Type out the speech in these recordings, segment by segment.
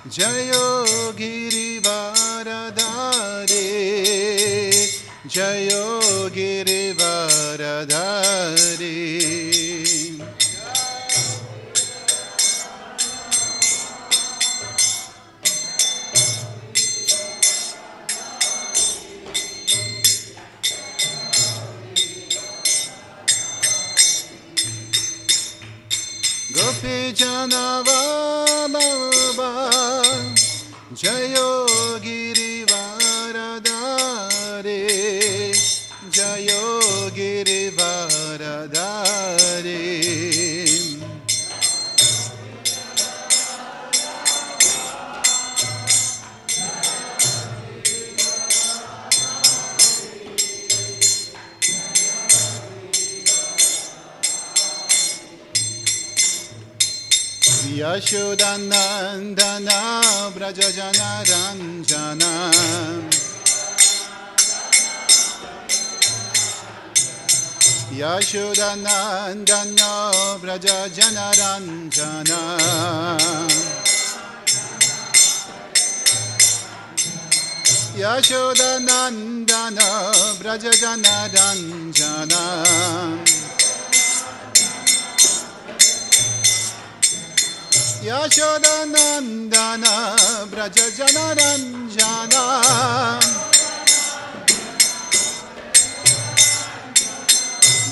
Jayo Girivaradhare, Jayo Girivaradhare. Gopi Janavallabha, Jayo Girivaradhare, Jayo Girivaradhare. Yashodanandana Brajajana Ranjana, Yashodanandana Brajajana Ranjana, Yashodanandana Brajajana Ranjana, Yashodanandana Brajajana Ranjana,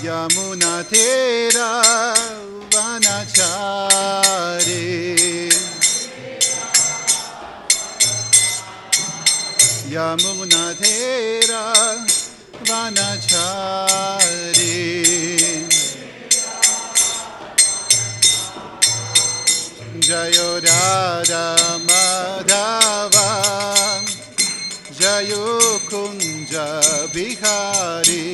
Yamuna Tera Vanachari, Yamuna Tera Vanachari. Jayo Radha Madhava, Jayo Kunja Bihari,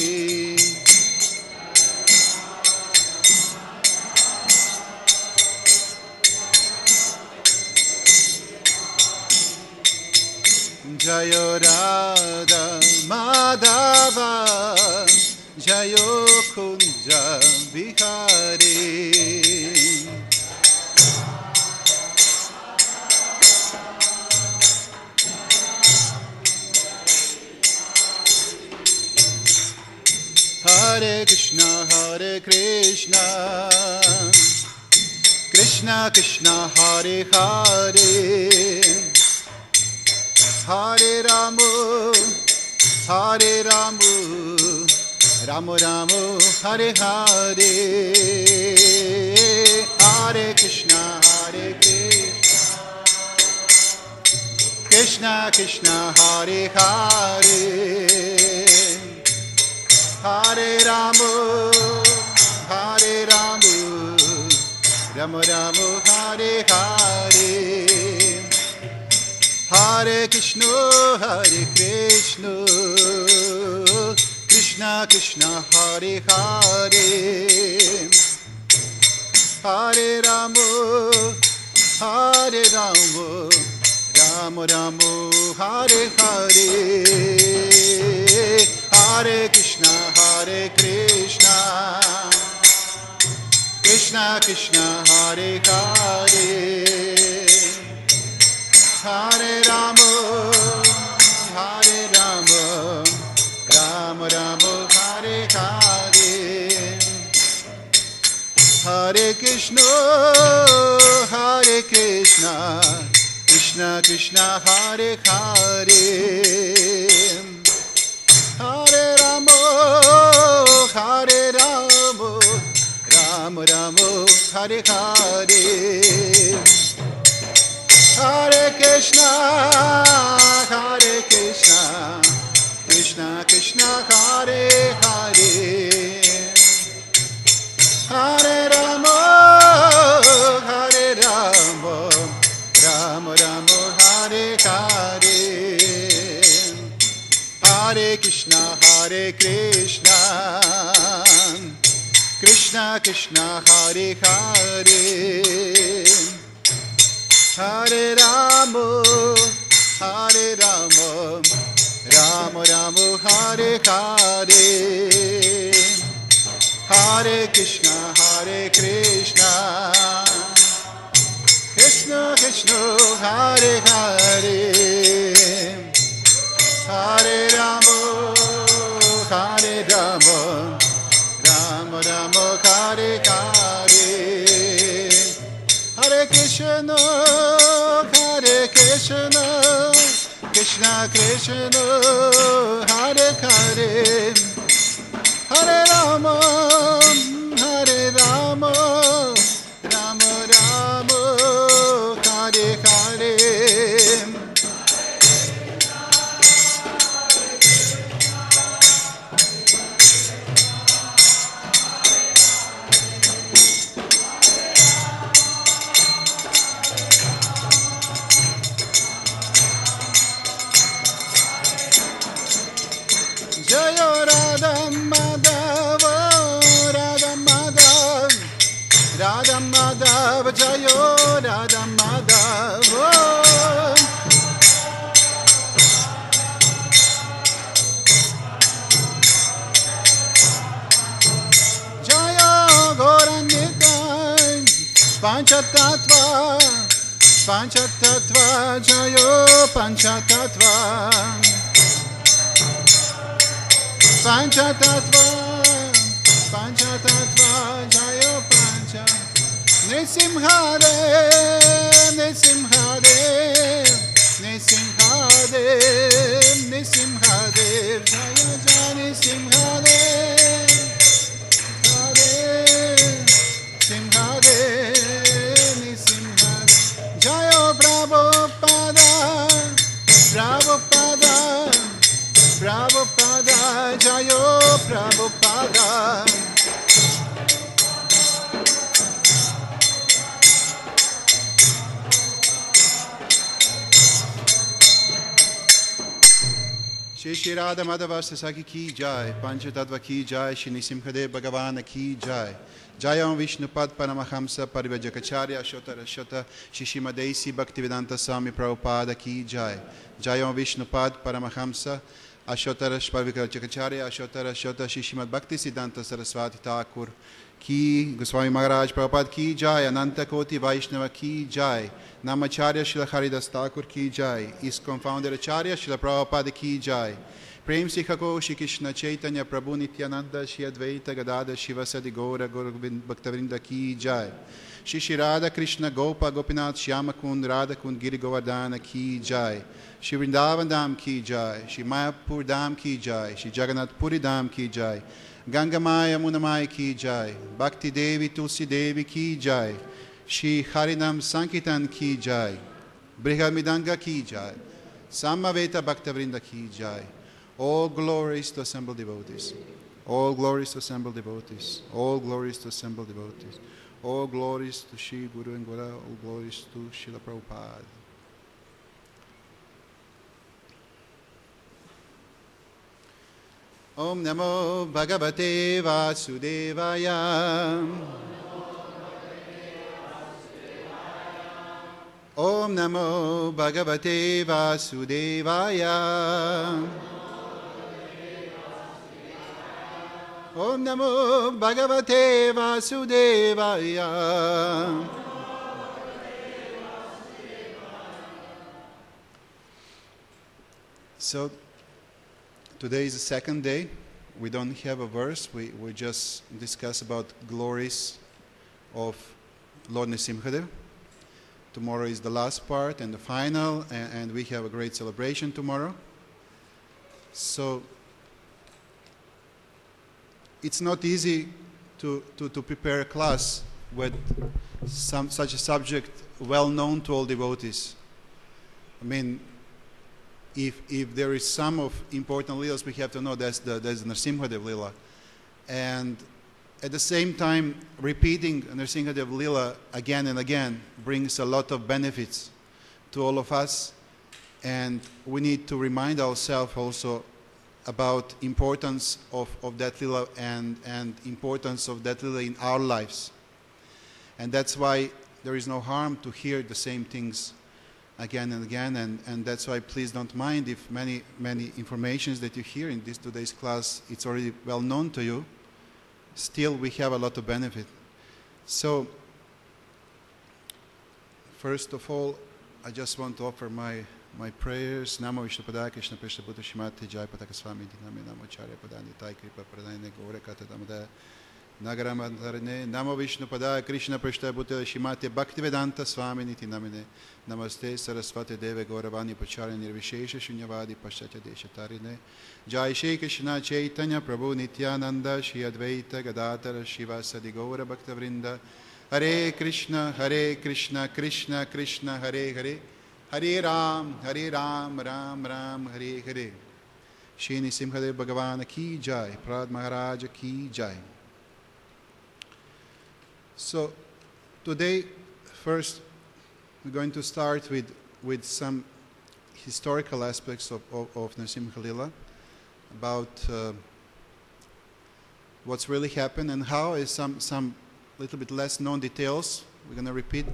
Jayo Radha Madhava, Jayo Kunja Bihari. Hare Krishna, Krishna Krishna, Hare Hare, Hare Ramu, Hare Ramu, Ramu Ramu, Hare Hare, Hare Krishna, Krishna Krishna, Hare Hare, Hare Ramu, Hare Ramu, Ramu Ramu, Hare Hare, Hare Krishna, Krishna Krishna, Hare Hare, Hare Ramu, Hare Ramu, Ramu Ramu, Hare Hare, Hare Krishna, Krishna Krishna, Hare Hare, Hare Ramu, Ramu Ramu, Hare Hare, Hare Krishna, Krishna Krishna, Hare Hare, Hare Ramu, Ramu Ramu, Hare Hare, Hare Krishna, Krishna Krishna, Hare Hare, Hare Ramu, Ramu Ramu, Hare Hare, Hare Krishna, Krishna Krishna, Hare Hare, Hare Ramu, Ramu Ramu, Hare Hare, Hare Krishna, Krishna Krishna Krishna, Hare Hare, Hare Rama, Hare Rama, Rama Rama, Hare Hare, Hare Krishna, Hare Krishna, Krishna Krishna, Hare Hare, Hare Rama, Hare Rama, Rama Rama, Hare Hare. Jayo Radha Madhava, Radha Madhava, Radha Madhava, Jayo Radha Madhava. Jayo Gaura Nitai, Panchatattva, Panchatattva, Jayo Panchatattva. Panchatattva, Panchatattva, Jayo Pancha. Nrisimha Dev, Nrisimha Dev, Nrisimha Dev, Nrisimha Dev, Jaya Jaya Nrisimha Dev, Nrisimha Dev, Nrisimha Dev, Jayo Prabhupada, Prabhupada, Prabhupada, Jayo Prabhupada. Shri Shri Radha Madhava Sasaki ki jai, Panchatattva ki jai, Shri Nrisimhadev Bhagavana ki jai. Jayam Vishnupad Paramahamsa Parivajakacharya Shota Shota Shishimadeisi Bhaktivedanta Swami Prabhupada ki jai. Jayam Vishnupad Paramahamsa Ashotara Parivajakacharya Ashotara Shota Shishimad Bhakti Siddhanta Saraswati Thakur ki, Goswami Maharaj Prabhupada ki jai, Ananta Koti Vaishnava ki jai, Namacharya Srila Haridas Thakur ki jai, ISKCON Founder Acharya Srila Prabhupada ki jai. Prem Sikhako Shri Krishna Chaitanya Prabhu Nityananda Shri Advaita Gadada Shivasadi Gaura Bhaktavrinda ki jai. Shri Shri Radha Krishna Gopa Gopinath Shyama Kund Radha Kund Giri Govardhana ki jai. Shri Vrindavan Dham ki jai. Shri Mayapur Dham ki jai. Shri Jagannath Puri Dham ki jai. Ganga Maya Munamaya ki jai. Bhakti Devi Tulsi Devi ki jai. Shri Harinam Sankirtan ki jai. Brihamidanga ki jai. Samaveta Bhaktavrinda ki jai. All glories to assembled devotees. All glories to assembled devotees. All glories to assembled devotees. All glories to Shri Guru and Gora. All glories to Srila Prabhupada. Om Namo Bhagavate Vasudevaya. Om Namo Bhagavate Vasudevaya. Om Namo Bhagavate Vasudevaya. So, today is the second day. We don't have a verse. We just discuss about glories of Lord Nrisimhadev. Tomorrow is the last part and the final, and we have a great celebration tomorrow. So, it's not easy to prepare a class with such a subject well known to all devotees. I mean, if there is some of important Leelas we have to know, that's the Nrisimhadev Leela. And at the same time, repeating Nrisimhadev Leela again and again brings a lot of benefits to all of us. And we need to remind ourselves also about importance of that Leela and importance of that Leela in our lives. And that's why there is no harm to hear the same things again and again, and that's why please don't mind if many informations that you hear in today's class, it's already well known to you. Still, we have a lot of benefit. So, First of all, I just want to offer my prayers. Namo Vishnupada Krishna Prishna Bhuta Shimati Jai Pataka Swami Dinami Namo Charya Pada Nitai Kripa Pradane Gaura Katha Damada Nagaramantarane Namo Vishnupada Krishna Prishna Bhuta Shimati Bhaktivedanta Swami Niti Namine Namaste Saraswati Deve Gauravani Pachari Nirvishesha Shunyavadi Paschatya Deshatarine Jai Shri Krishna Chaitanya Prabhu Nityananda Shri Advaita Gadadhara Shiva Sadi Gaura Bhaktavrinda Hare Krishna Krishna Krishna Hare Hare Hare Ram Ram Ram Hare Hare. Shri Nrisimha Bhagavan ki jai, Prahlad Maharaj ki jai. So today, first, we're going to start with some historical aspects of Nrisimha Lila, about what's really happened and how is some little bit less known details we're going to repeat.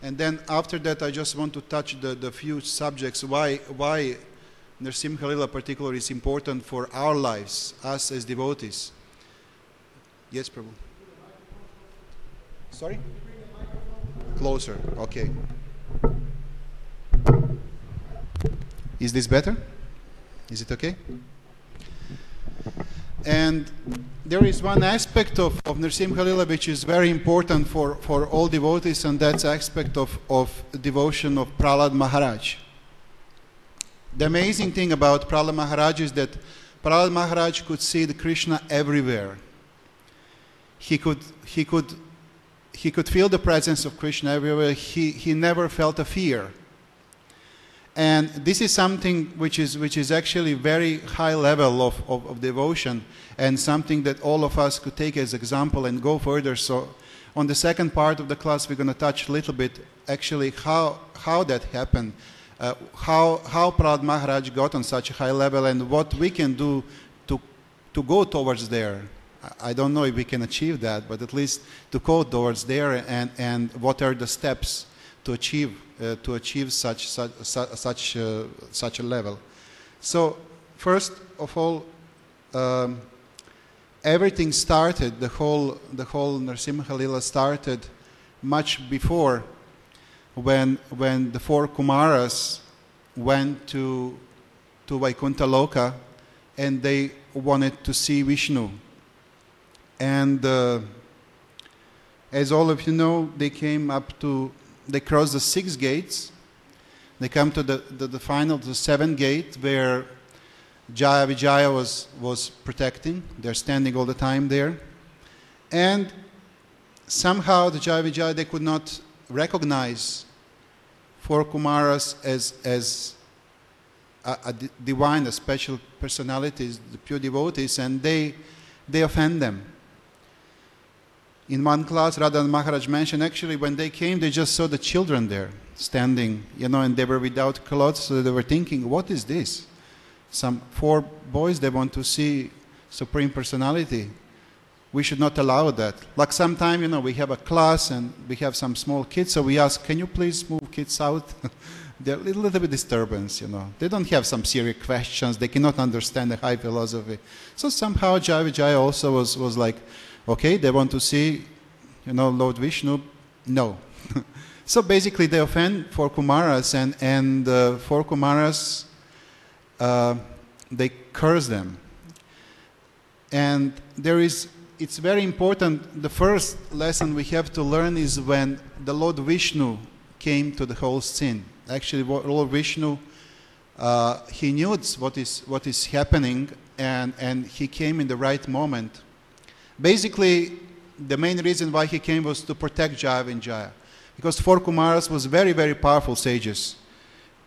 And then after that, I just want to touch the few subjects, why Nrisimha Lila particularly is important for our lives, us as devotees. Yes, Prabhu. Sorry? Closer, okay. Is this better? Is it okay? And there is one aspect of Nrisimha Lila which is very important for all devotees, and that's aspect of devotion of Prahlad Maharaj. The amazing thing about Prahlad Maharaj is that Prahlad Maharaj could see the Krishna everywhere. He could feel the presence of Krishna everywhere. He never felt a fear. And this is something which is actually very high level of devotion, and something that all of us could take as example and go further. So on the second part of the class, we're going to touch a little bit actually how that happened, how Prahlad Maharaj got on such a high level, and what we can do to go towards there. I don't know if we can achieve that, but at least to go towards there, and what are the steps to achieve such a level. So first of all, everything started. The whole Nrisimha Lila started much before, when the four Kumaras went to Vaikuntha Loka, and they wanted to see Vishnu. And as all of you know, they crossed the 6 gates. They come to the final, the 7th gate, where Jaya Vijaya was protecting. They're standing all the time there. And somehow the Jaya Vijaya, they could not recognize 4 Kumaras as a divine, a special personalities, the pure devotees, and they offend them. In one class, Radha Maharaj mentioned, actually, when they came, they just saw the children there, standing, and they were without clothes, so they were thinking, what is this? Some 4 boys, they want to see Supreme Personality. We should not allow that. Like sometime, we have a class and we have some small kids, so we ask, can you please move kids out? They're a little bit disturbance, They don't have some serious questions. They cannot understand the high philosophy. So somehow Jaya Vijaya also was like, okay, they want to see, Lord Vishnu. No. So basically they offend 4 Kumaras, and 4 Kumaras, they curse them. And it's very important, the first lesson we have to learn is when the Lord Vishnu came to the whole scene. Actually, Lord Vishnu, he knew what is happening, and he came in the right moment. Basically, the main reason why he came was to protect Jaya and Jaya, because 4 Kumaras was very, very powerful sages.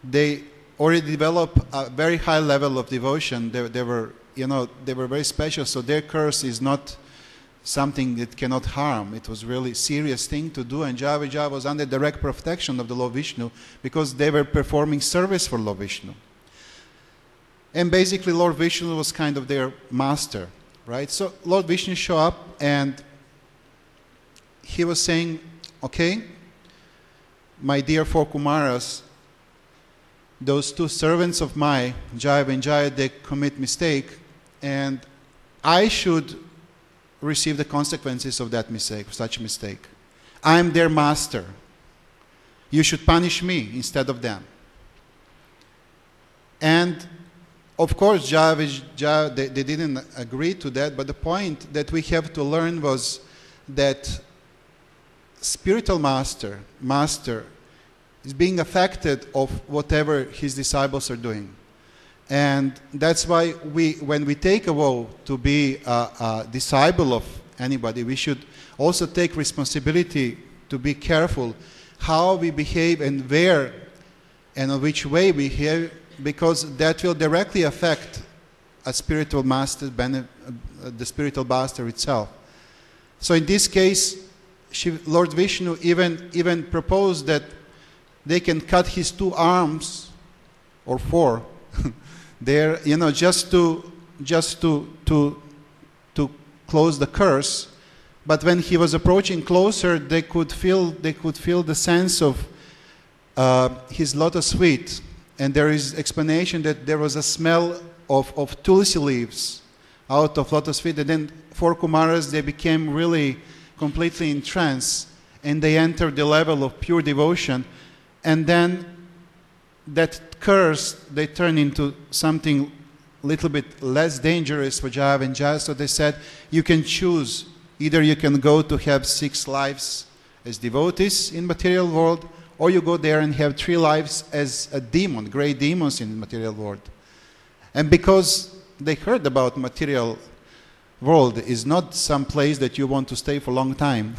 They already developed a very high level of devotion. They were very special. So their curse is not something that cannot harm. It was really serious thing to do, and Jaya Vijaya was under direct protection of the Lord Vishnu, because they were performing service for Lord Vishnu. And basically, Lord Vishnu was kind of their master. Right? So Lord Vishnu showed up, and he was saying, okay, my dear 4 Kumaras, those 2 servants of mine, Jaya and Jaya, they commit mistake, and I should receive the consequences of that mistake, of such a mistake. I am their master. You should punish me instead of them. And of course, they didn't agree to that, but the point that we have to learn was that spiritual master is being affected of whatever his disciples are doing. And that's why when we take a vow to be a disciple of anybody, we should also take responsibility to be careful how we behave and where and in which way we behave, because that will directly affect a spiritual master, the spiritual master itself. So in this case, Lord Vishnu even proposed that they can cut his 2 arms or 4 there, just to close the curse. But when he was approaching closer, they could feel the sense of his lotus feet. And there is explanation that there was a smell of tulsi leaves out of lotus feet. And then 4 Kumaras, they became really completely in trance, and they entered the level of pure devotion. And then that curse, they turned into something a little bit less dangerous for Java and Jaya. So they said, you can choose. Either you can go to have 6 lives as devotees in material world, or you go there and have 3 lives as a demon, great demons in the material world. And because they heard about material world is not some place that you want to stay for a long time.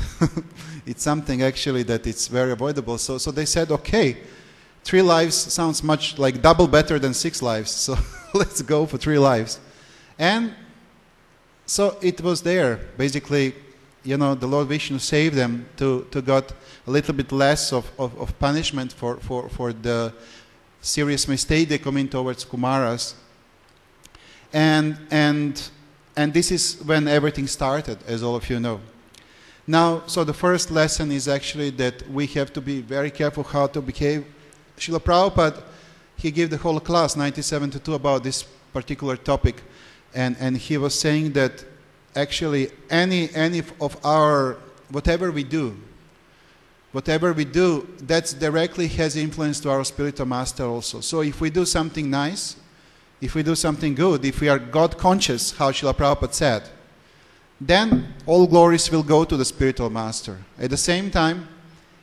It's something actually that it's very avoidable. So they said, okay, 3 lives sounds much like double better than 6 lives. So let's go for 3 lives. And so it was there. Basically, the Lord Vishnu saved them to got a little bit less of punishment for the serious mistake they commit towards Kumaras. And this is when everything started, as all of you know. Now, so the first lesson is actually that we have to be very careful how to behave. Srila Prabhupada, he gave the whole class, 1972, about this particular topic. And he was saying that actually any of our, whatever we do, that directly has influence to our spiritual master also. So if we do something nice, if we do something good, if we are God conscious, how Srila Prabhupada said, then all glories will go to the spiritual master. At the same time,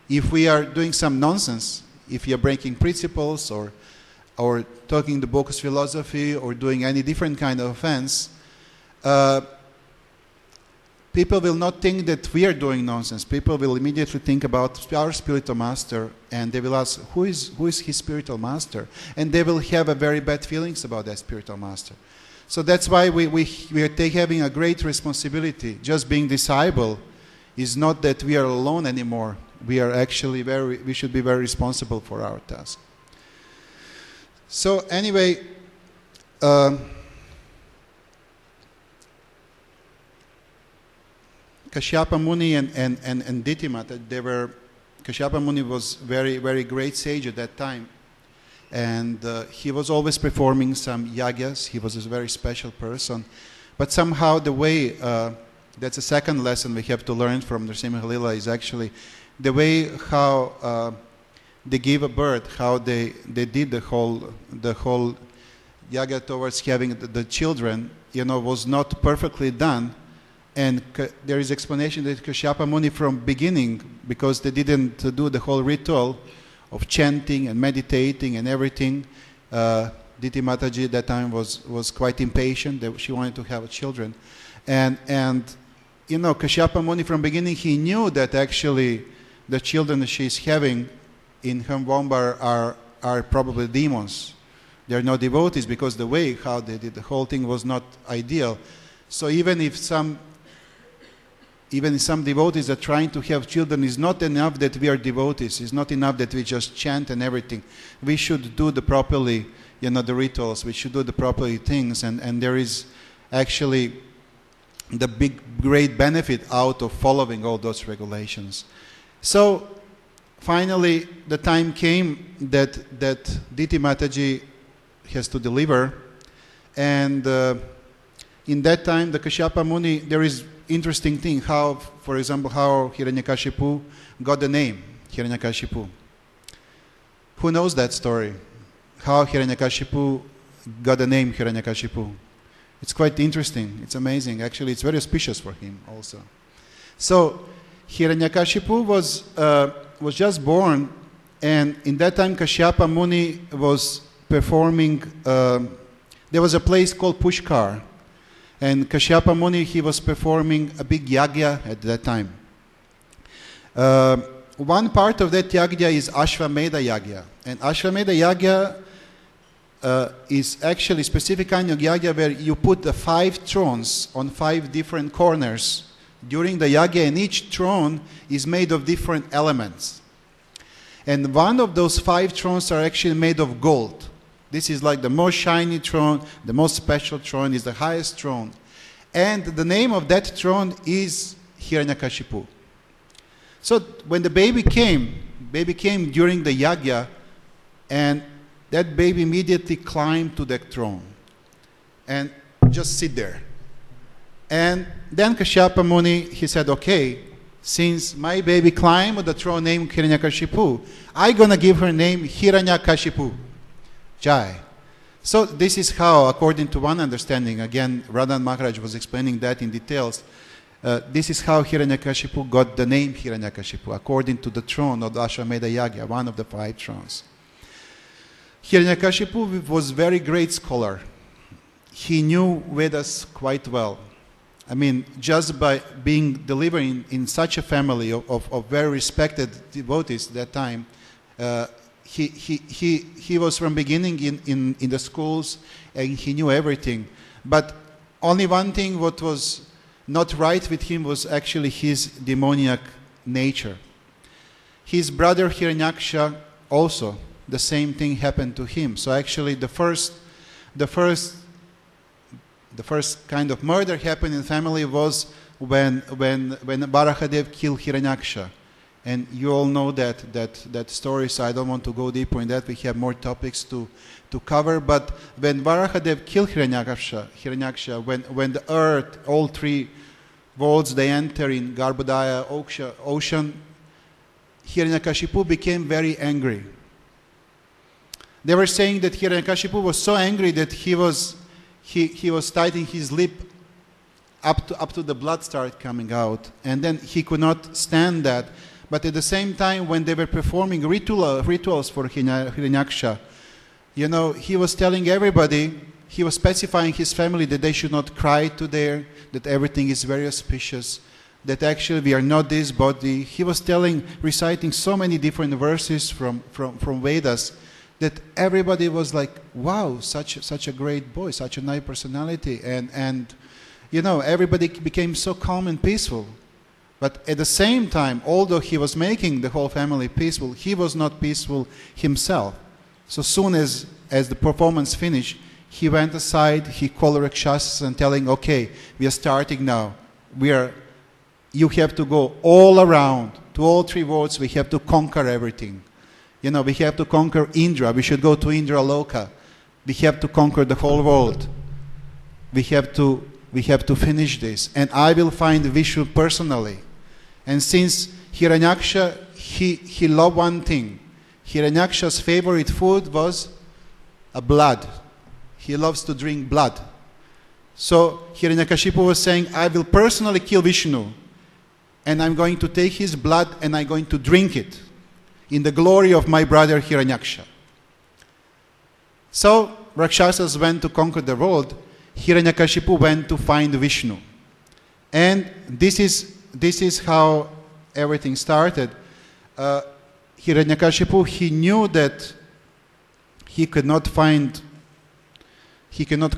if we are doing some nonsense, if we are breaking principles or talking the bogus philosophy or doing any different kind of offense, people will not think that we are doing nonsense. People will immediately think about our spiritual master, and they will ask, who is his spiritual master? And they will have a very bad feelings about that spiritual master. So that's why we are having a great responsibility. Just being disciple is not that we are alone anymore. We are actually we should be very responsible for our task. So anyway, Keshava Moni and Diti Mata, Keshava Moni was very, very great sage at that time. And he was always performing some yagyas. He was a very special person. But somehow the way, that's a second lesson we have to learn from Nrisimha Melilla, is actually the way how they gave a birth, how they did the whole yaga towards having the children, was not perfectly done. And there is explanation that Keshava Moni from beginning, because they didn't do the whole ritual of chanting and meditating and everything, Diti Mataji at that time was quite impatient. That she wanted to have children. And Keshava Moni from beginning, he knew that actually the children that she's having in her womb are probably demons. They are not devotees, because the way how they did the whole thing was not ideal. So even some devotees are trying to have children, it's not enough that we are devotees. It's not enough that we just chant and everything. We should do the properly, the rituals. We should do the properly things. And there is actually the great benefit out of following all those regulations. So finally, the time came that Diti Mataji has to deliver. And in that time, the Keshava Moni, there is interesting thing how, for example, how Hiranyakashipu got the name Hiranyakashipu. Who knows that story? How Hiranyakashipu got the name Hiranyakashipu. It's quite interesting. It's amazing. Actually, it's very auspicious for him also. So Hiranyakashipu was just born, and in that time Keshava Moni was performing. There was a place called Pushkar, and Keshava Moni, he was performing a big yagya at that time. One part of that yagya is Ashvamedha yagya, and Ashvamedha yagya is actually a specific kind of yagya where you put the 5 thrones on 5 different corners during the yagya, and each throne is made of different elements. And one of those 5 thrones are actually made of gold. This is like the most shiny throne, the most special throne, is the highest throne. And the name of that throne is Hiranyakashipu. So when the baby came during the yagya, and that baby immediately climbed to that throne and just sit there. And then Keshava Moni, he said, okay, since my baby climbed the throne named Hiranyakashipu, I'm going to give her name Hiranyakashipu. Jai. So this is how, according to one understanding, again, Radhan Maharaj was explaining that in details, this is how Hiranyakashipu got the name Hiranyakashipu, according to the throne of the Ashvamedha Yagya, one of the 5 thrones. Hiranyakashipu was a very great scholar. He knew Vedas quite well. I mean, just by being delivered in such a family of very respected devotees at that time, he was from beginning in the schools, and he knew everything. But only one thing what was not right with him was actually his demoniac nature. His brother Hiranyaksha also, the same thing happened to him. So actually the first kind of murder happened in the family was when Varahadev killed Hiranyaksha. And you all know that story, so I don't want to go deeper in that. We have more topics to cover. But when Varahadev killed Hiranyaksha, when the earth, all 3 worlds, they enter in Garbhodaya ocean, Hiranyakashipu became very angry. They were saying that Hiranyakashipu was so angry that he was tightening his lip up to the blood started coming out, and then he could not stand that. But at the same time, when they were performing rituals for Hiranyaksha, you know, he was telling everybody, he was specifying his family that they should not cry today, that everything is very auspicious, that actually we are not this body. He was reciting so many different verses from Vedas, that everybody was like, wow, such a great boy, such a nice personality. And you know, everybody became so calm and peaceful. But at the same time, although he was making the whole family peaceful, he was not peaceful himself. So soon as the performance finished, he went aside, he called Rakshasas and telling, okay, we are starting now. You have to go all around, to all 3 worlds, we have to conquer everything. You know, we have to conquer Indra. We should go to Indra Loka. We have to conquer the whole world. We have to finish this. And I will find Vishnu personally. And since Hiranyaksha, he loved one thing. Hiranyaksha's favorite food was blood. He loves to drink blood. So Hiranyakashipu was saying, I will personally kill Vishnu. And I'm going to take his blood and I'm going to drink it in the glory of my brother Hiranyaksha. So Rakshasas went to conquer the world. Hiranyakashipu went to find Vishnu. And this is how everything started. Hiranyakashipu, he knew that he cannot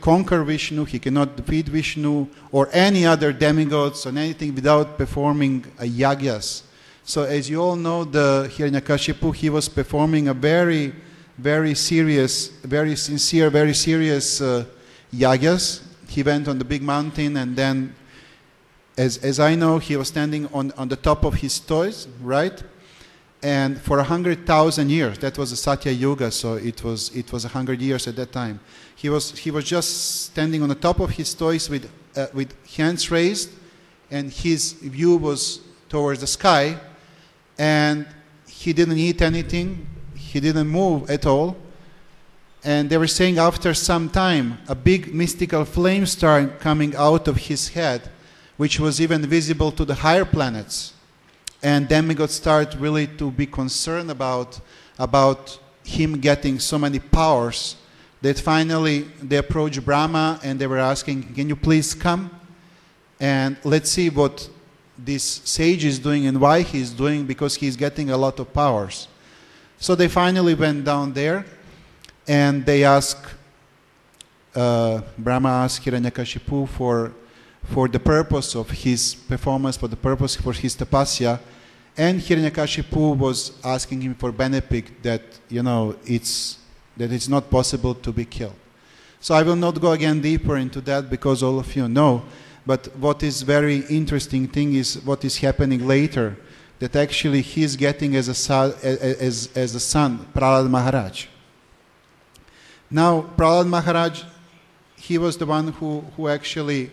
conquer Vishnu, he cannot defeat Vishnu or any other demigods or anything without performing yagyas. So as you all know, the Hiranyakashipu, he was performing a very, very serious, very sincere, very serious yagyas. He went on the big mountain, and then, as I know, he was standing on the top of his toes, right? And for 100,000 years, that was the Satya Yuga, so it was 100 years at that time. He was just standing on the top of his toes with hands raised, and his view was towards the sky, and he didn't eat anything he didn't move at all. And they were saying after some time, a big mystical flame started coming out of his head, which was even visible to the higher planets. And demigods started really to be concerned about him getting so many powers that finally they approached Brahma and they were asking, can you please come? And let's see what this sage is doing and why he's doing, because he's getting a lot of powers. So they finally went down there and they asked, Brahma asked Hiranyakashipu for the purpose of his performance, for the purpose for his tapasya, and Hiranyakashipu was asking him for benefit that, it's not possible to be killed. So I will not go again deeper into that because all of you know, but what is very interesting thing is what is happening later, that actually he's getting as a son Prahlad Maharaj. Now Prahlad Maharaj, he was the one who actually,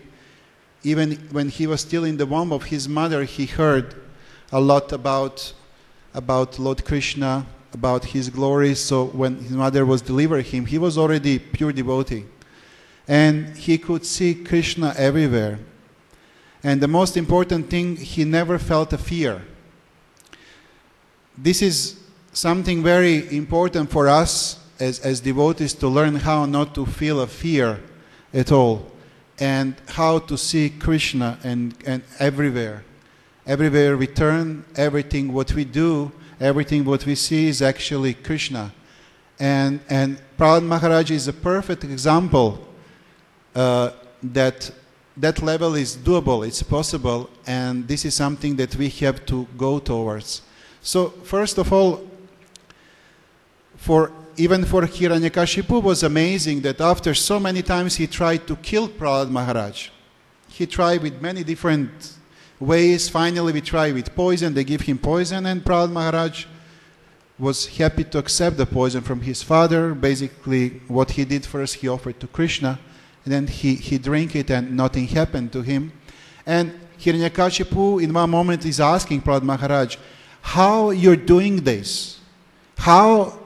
even when he was still in the womb of his mother, he heard a lot about Lord Krishna, about his glory. So when his mother was delivering him, he was already pure devotee. And he could see Krishna everywhere. And the most important thing, he never felt a fear. This is something very important for us as devotees, to learn how not to feel a fear at all, and how to see Krishna and everywhere. Everywhere we turn, everything what we do, everything what we see is actually Krishna. And Prahlad Maharaj is a perfect example that level is doable, it's possible, and this is something that we have to go towards. So first of all, even for Hiranyakashipu was amazing that after so many times he tried to kill Prahlad Maharaj. He tried with many different ways. Finally we tried with poison, they give him poison, and Prahlad Maharaj was happy to accept the poison from his father. Basically what he did first, he offered to Krishna, and then he drank it and nothing happened to him. And Hiranyakashipu in one moment is asking Prahlad Maharaj, how you're doing this? How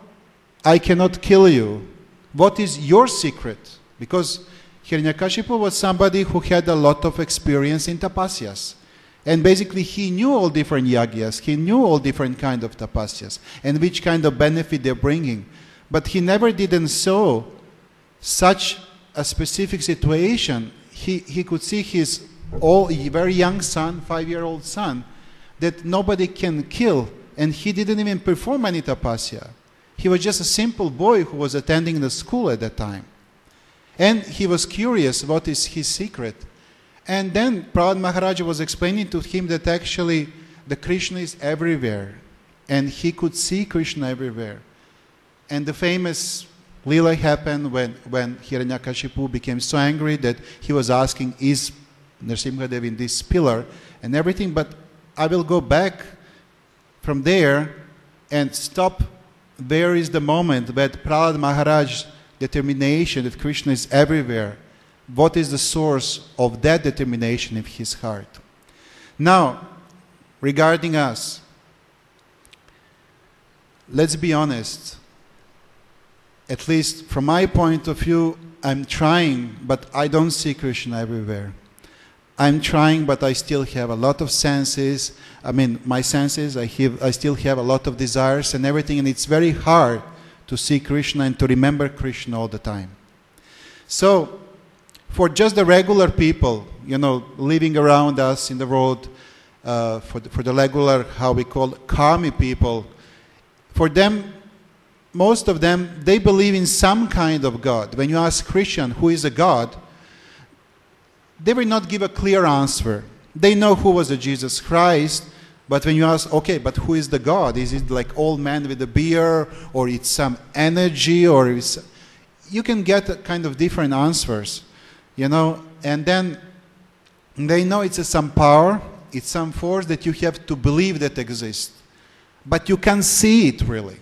I cannot kill you? What is your secret? Because Hiranyakashipu was somebody who had a lot of experience in tapasyas. And basically he knew all different yagyas, he knew all different kind of tapasyas, and which kind of benefit they're bringing. But he never didn't saw such a specific situation. He could see his very young son, 5-year-old son, that nobody can kill, and he didn't even perform any tapasya. He was just a simple boy who was attending the school at that time. And he was curious what is his secret. And then Prahlad Maharaj was explaining to him that actually the Krishna is everywhere. And he could see Krishna everywhere. And the famous Lila happened when Hiranyakashipu became so angry that he was asking, is Nrisimha Dev in this pillar and everything? But I will go back from there and stop. There is the moment that Prahlad Maharaj's determination that Krishna is everywhere. What is the source of that determination in his heart? Now, regarding us, let's be honest. At least from my point of view, I'm trying, but I don't see Krishna everywhere. I'm trying, but I still have a lot of senses. I mean, my senses, I still have a lot of desires and everything, and it's very hard to see Krishna and to remember Krishna all the time. So, for just the regular people, living around us in the world, for the regular, how we call karmi people, for them, most of them, they believe in some kind of God. When you ask Christian who is a God, they will not give a clear answer. They know who was the Jesus Christ, but when you ask, okay, but who is the God? Is it like old man with a beard, or it's some energy, or you can get a kind of different answers, and then they know it's some power, it's some force that you have to believe that exists, but you can't see it really.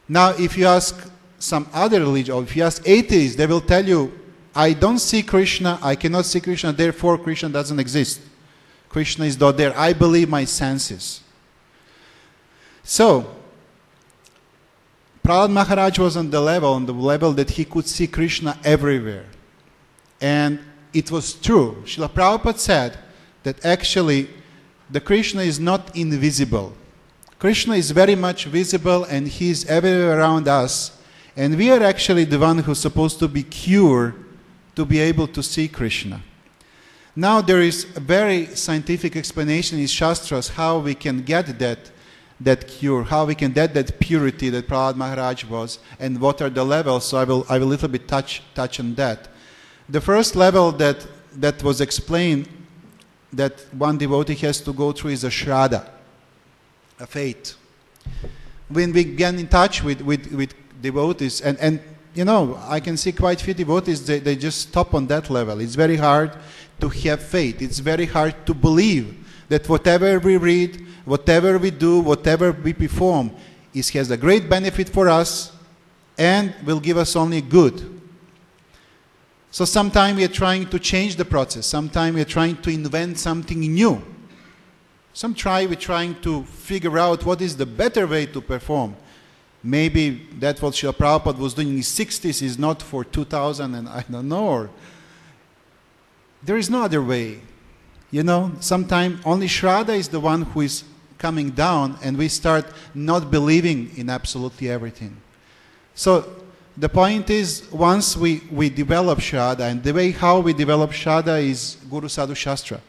Now, if you ask some other religion, or if you ask atheists, they will tell you, I don't see Krishna, I cannot see Krishna, therefore Krishna doesn't exist. Krishna is not there. I believe my senses. So, Prahlad Maharaj was on the level that he could see Krishna everywhere. And it was true. Srila Prabhupada said that actually the Krishna is not invisible. Krishna is very much visible and he is everywhere around us. And we are actually the one who's supposed to be cured to be able to see Krishna. Now there is a very scientific explanation in Shastras how we can get that cure, how we can get that purity that Prahlad Maharaj was, and what are the levels. So I will a little bit touch on that. The first level that was explained that one devotee has to go through is a shraddha, a faith. When we get in touch with devotees, and you know, I can see quite few devotees, they just stop on that level. It's very hard to have faith. It's very hard to believe that whatever we read, whatever we do, whatever we perform, it has a great benefit for us and will give us only good. So sometimes we are trying to change the process. Sometimes we are trying to invent something new. We're trying to figure out what is the better way to perform. Maybe that's what Srila Prabhupada was doing in his 60s is not for 2000 and I don't know. Or there is no other way. You know, sometimes only Shraddha is the one who is coming down and we start not believing in absolutely everything. So the point is, once we develop Shraddha, and the way how we develop Shraddha is Guru Sadhu Shastra.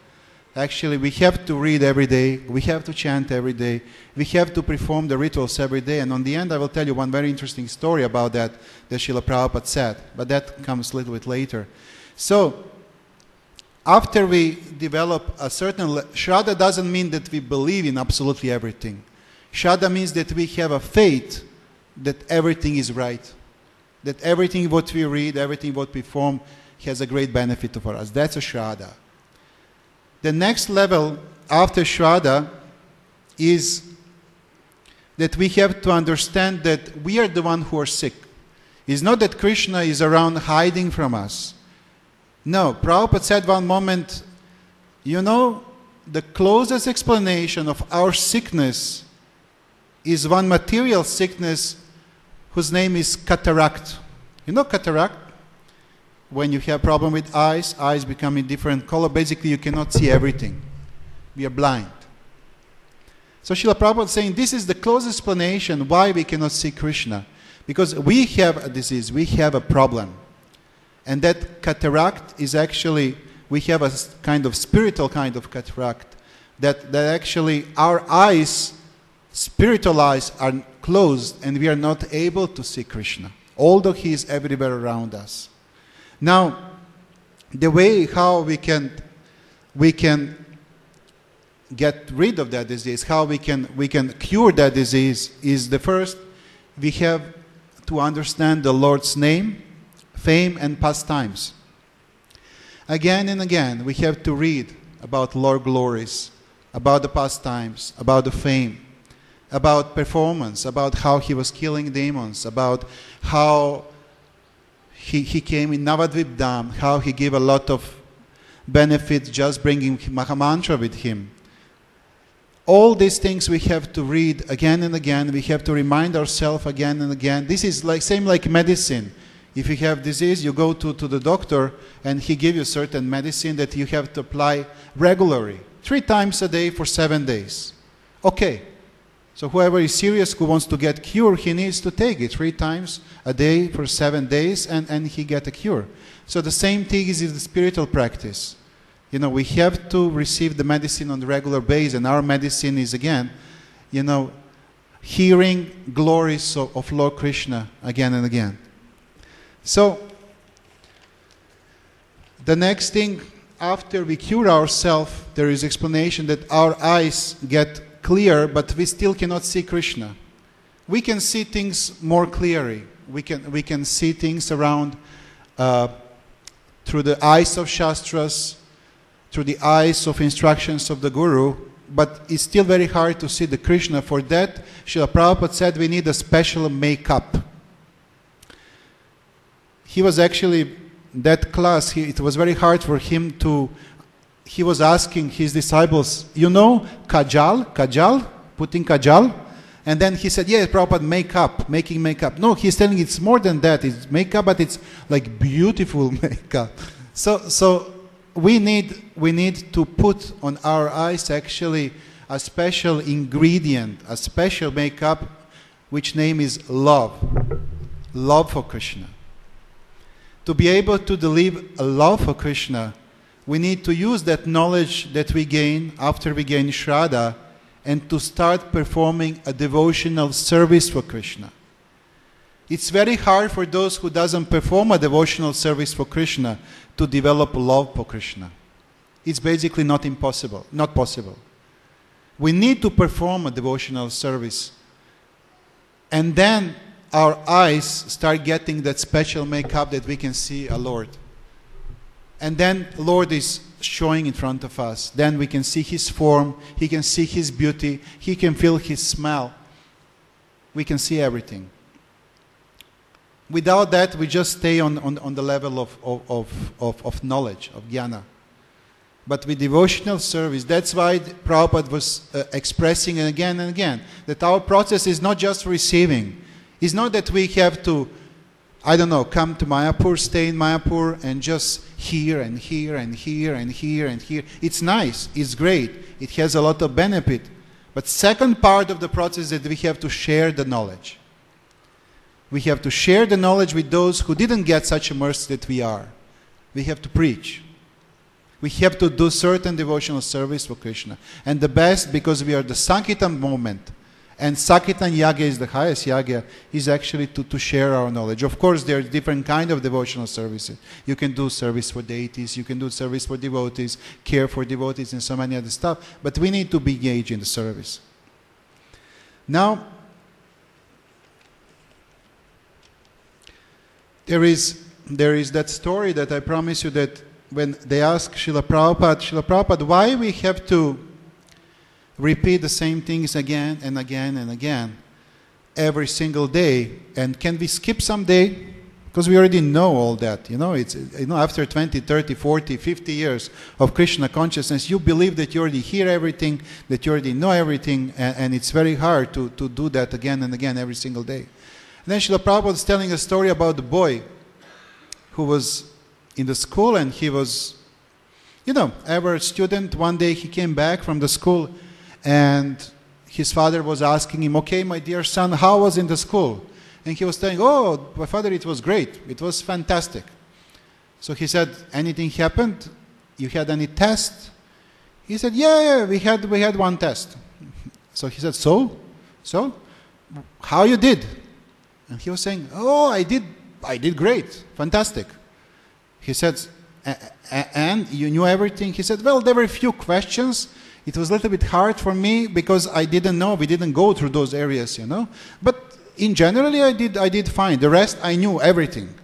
Actually, we have to read every day, we have to chant every day, we have to perform the rituals every day, and on the end I will tell you one very interesting story about that Srila Prabhupada said, but that comes a little bit later. So, after we develop a certain... Shraddha doesn't mean that we believe in absolutely everything. Shraddha means that we have a faith that everything is right, that everything what we read, everything what we perform has a great benefit for us. That's a Shraddha. The next level after Shraddha is that we have to understand that we are the one who are sick. It's not that Krishna is around hiding from us. No, Prabhupada said one moment, you know, the closest explanation of our sickness is one material sickness whose name is cataract. You know cataract? When you have problem with eyes become in different color, basically you cannot see everything. We are blind. So Srila Prabhupada is saying this is the closest explanation why we cannot see Krishna. Because we have a disease, we have a problem. And that cataract is actually, we have a kind of spiritual kind of cataract. That actually our eyes, spiritual eyes, are closed and we are not able to see Krishna. Although He is everywhere around us. Now, the way how we can get rid of that disease, how we can cure that disease is the first, we have to understand the Lord's name, fame and pastimes. Again and again, we have to read about Lord glories, about the pastimes, about the fame, about performance, about how He was killing demons, about how He came in Navadvip Dham, how He gave a lot of benefits just bringing Mahamantra with Him. All these things we have to read again and again. We have to remind ourselves again and again. This is like same like medicine. If you have disease, you go to the doctor and he gives you certain medicine that you have to apply regularly, 3 times a day for 7 days. Okay. So whoever is serious who wants to get cured, he needs to take it 3 times a day for 7 days and he get a cure. So the same thing is in the spiritual practice. You know, we have to receive the medicine on a regular basis, and our medicine is again, you know, hearing glories of Lord Krishna again and again. So the next thing, after we cure ourselves, there is explanation that our eyes get clear, but we still cannot see Krishna. We can see things more clearly. We can see things around through the eyes of Shastras, through the eyes of instructions of the Guru, but it's still very hard to see the Krishna. For that, Srila Prabhupada said we need a special makeup. He was actually, that class, it was very hard for him to, he was asking his disciples, you know, kajal, putting kajal? And then he said, yeah, Prabhupada, makeup, making makeup. No, he's telling it's more than that. It's makeup, but it's like beautiful makeup. So we need to put on our eyes actually a special ingredient, a special makeup, which name is love. Love for Krishna. To be able to deliver a love for Krishna, we need to use that knowledge that we gain after we gain Shraddha and to start performing a devotional service for Krishna. It's very hard for those who doesn't perform a devotional service for Krishna to develop love for Krishna. It's basically not possible. We need to perform a devotional service. And then our eyes start getting that special makeup that we can see a Lord. And then Lord is showing in front of us. Then we can see His form, He can see His beauty, He can feel His smell. We can see everything. Without that, we just stay on the level of knowledge, of jnana. But with devotional service, that's why Prabhupada was expressing again and again that our process is not just receiving. It's not that we have to, come to Mayapur, stay in Mayapur, and just hear and hear and hear and hear and hear. It's nice, it's great, it has a lot of benefit. But second part of the process is that we have to share the knowledge. We have to share the knowledge with those who didn't get such a mercy that we are. We have to preach. We have to do certain devotional service for Krishna. And the best, because we are the Sankirtan moment, and Sankirtan Yagya is the highest Yagya, is actually to share our knowledge. Of course, there are different kinds of devotional services. You can do service for deities, you can do service for devotees, care for devotees, and so many other stuff. But we need to be engaged in the service. Now, there is that story that I promise you that when they ask Srila Prabhupada, why we have to repeat the same things again and again and again every single day, and can we skip some day? Because we already know all that. After 20, 30, 40, 50 years of Krishna consciousness, you believe that you already hear everything, that you already know everything, and it's very hard to do that again and again every single day. And then Srila Prabhupada is telling a story about the boy who was in the school, and he was, average student. One day he came back from the school, and his father was asking him, okay, my dear son, how was in the school? And he was saying, oh, my father, it was great. It was fantastic. So he said, anything happened? You had any test? He said, yeah, we had one test. So he said, so? How you did? And he was saying, oh, I did great, fantastic. He said, and you knew everything? He said, well, there were a few questions. It was a little bit hard for me because I didn't know. We didn't go through those areas, But in generally, I did fine. The rest, I knew everything.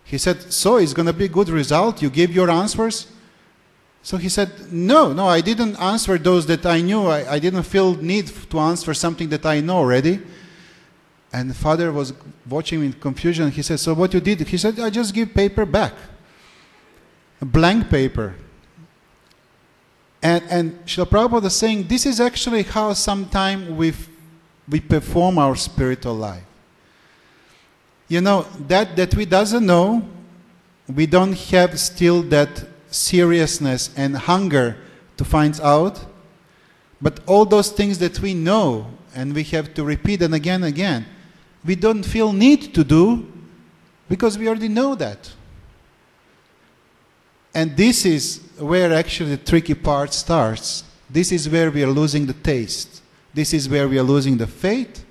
He said, so it's going to be a good result? You gave your answers? So he said, no, I didn't answer those that I knew. I didn't feel need to answer something that I know already. And the father was watching in confusion. He said, so what you did? He said, I just give paper back. A blank paper. And Srila Prabhupada is saying, this is actually how sometimes we perform our spiritual life. That we doesn't know, we don't have still that seriousness and hunger to find out. But all those things that we know, and we have to repeat and again, we don't feel need to do because we already know that. And this is where actually the tricky part starts. This is where we are losing the taste. This is where we are losing the faith,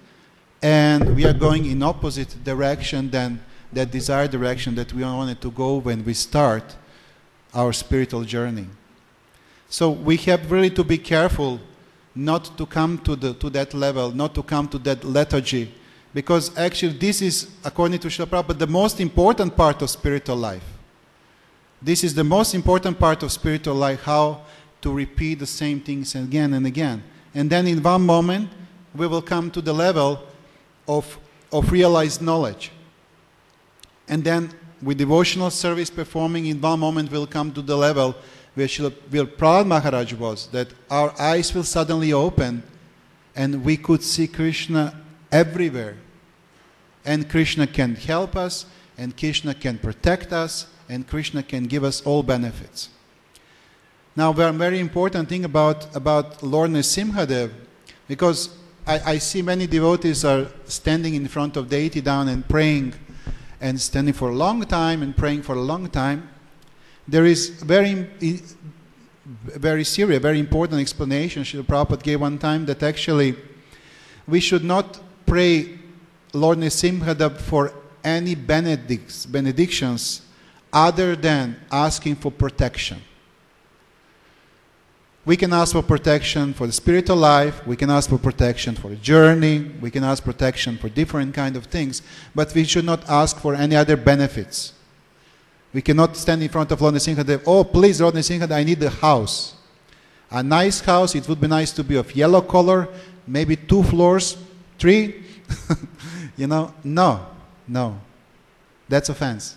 and we are going in opposite direction than that desired direction that we wanted to go when we start our spiritual journey. So we have really to be careful not to come to that level, not to come to that lethargy, because actually this is, according to Srila Prabhupada, the most important part of spiritual life. This is the most important part of spiritual life, how to repeat the same things again and again. And then in one moment, we will come to the level of realized knowledge. And then with devotional service performing, in one moment we'll come to the level where Prahlad Maharaj was, that our eyes will suddenly open and we could see Krishna everywhere. And Krishna can help us, and Krishna can protect us, and Krishna can give us all benefits. Now, one very important thing about Lord Nrisimhadev, because I see many devotees are standing in front of deity down and praying, and standing for a long time and praying for a long time. There is very serious, very important explanation Srila Prabhupada gave one time, that actually we should not pray Lord Nrisimhadev for any benedictions other than asking for protection. We can ask for protection for the spiritual life, we can ask for protection for a journey, we can ask protection for different kind of things, but we should not ask for any other benefits. We cannot stand in front of Lord Nrisimhadev, oh please Lord Nrisimhadev, I need a house. A nice house, it would be nice to be of yellow color, maybe 2 floors, 3. No. That's offense.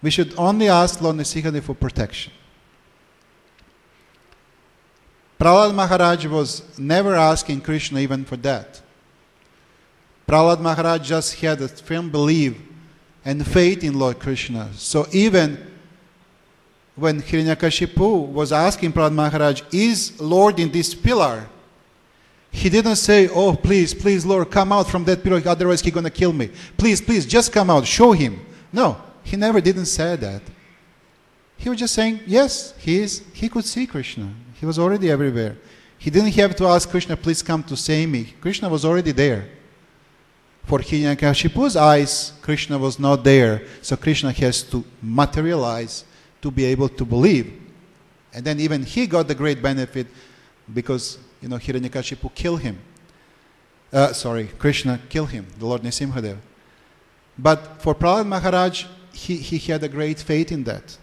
We should only ask Lord Nrisimhadev for protection. Prahlad Maharaj was never asking Krishna even for that. Prahlad Maharaj just had a firm belief and faith in Lord Krishna. So even when Hiranyakashipu was asking Prahlad Maharaj, is Lord in this pillar? He didn't say, oh please Lord, come out from that pillar, otherwise he's going to kill me. Please, just come out, show him. No, he never didn't say that. He was just saying, yes, he could see Krishna. He was already everywhere. He didn't have to ask Krishna, please come to save me. Krishna was already there. For Hiranyakashipu's eyes, Krishna was not there. So Krishna has to materialize to be able to believe. And then even he got the great benefit because, Hiranyakashipu killed him. Krishna killed him, the Lord Nrisimhadev. But for Prahlad Maharaj, he had a great faith in that.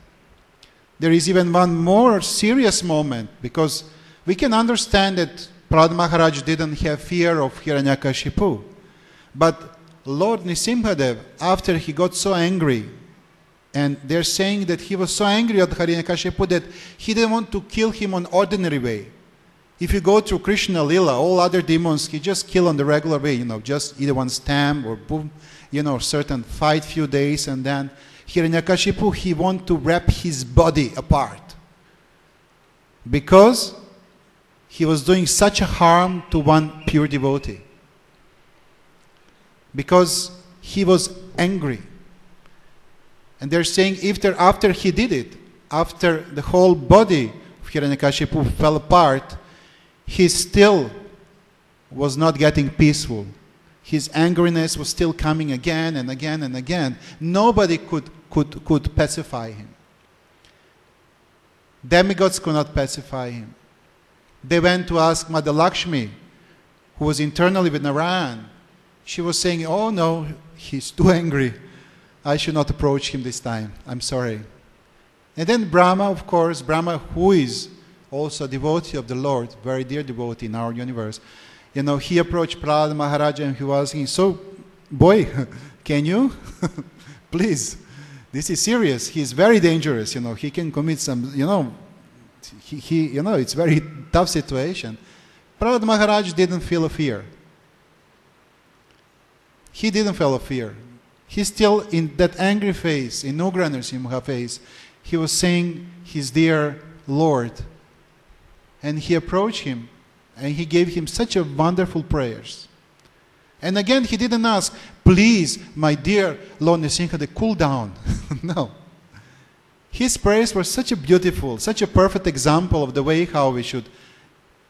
There is even one more serious moment, because we can understand that Prahlad Maharaj didn't have fear of Hiranyakashipu. But Lord Nrisimhadev, after he got so angry, and they're saying that he was so angry at Hiranyakashipu that he didn't want to kill him on ordinary way. If you go through Krishna Lila, all other demons, he just kill on the regular way, just either one stamp or boom, certain fight few days, and then Hiranyakashipu, he want to rip his body apart because he was doing such a harm to one pure devotee. Because he was angry. And they're saying after he did it, after the whole body of Hiranyakashipu fell apart, he still was not getting peaceful. His angriness was still coming again and again and again. Nobody could pacify him. Demigods could not pacify him. They went to ask Mother Lakshmi, who was internally with Narayan. She was saying, oh no, he's too angry. I should not approach him this time. I'm sorry. And then Brahma, of course, who is also a devotee of the Lord, very dear devotee in our universe, he approached Prahlad Maharaj and he was asking, so, boy, can you? Please, this is serious. He's very dangerous, he can commit some, it's very tough situation. Prahlad Maharaj didn't feel a fear. He didn't feel a fear. He's still in that angry face, in Ugra Nrisimha face. He was saying his dear Lord. And he approached him and he gave him such a wonderful prayers. And again, he didn't ask, please, my dear Lord Nrisimha, cool down. No. His prayers were such a beautiful, such a perfect example of the way how we should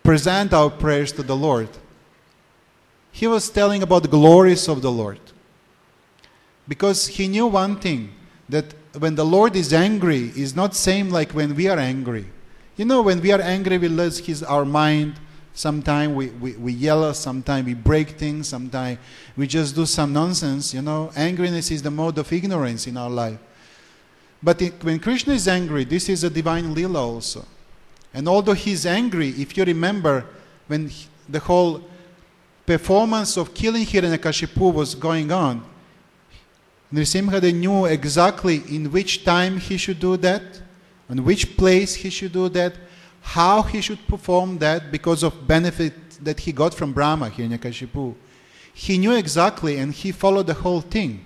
present our prayers to the Lord. He was telling about the glories of the Lord. Because he knew one thing, that when the Lord is angry, is not same like when we are angry. When we are angry, we lose our mind. Sometimes we yell, sometimes we break things, sometimes we just do some nonsense. Angriness is the mode of ignorance in our life. But when Krishna is angry, this is a divine lila also. And although he's angry, if you remember, when the whole performance of killing Hiranyakashipu was going on, Nrisimha knew exactly in which time he should do that, in which place he should do that, how he should perform that because of benefit that he got from Brahma, Hiranyakashipu, he knew exactly and he followed the whole thing.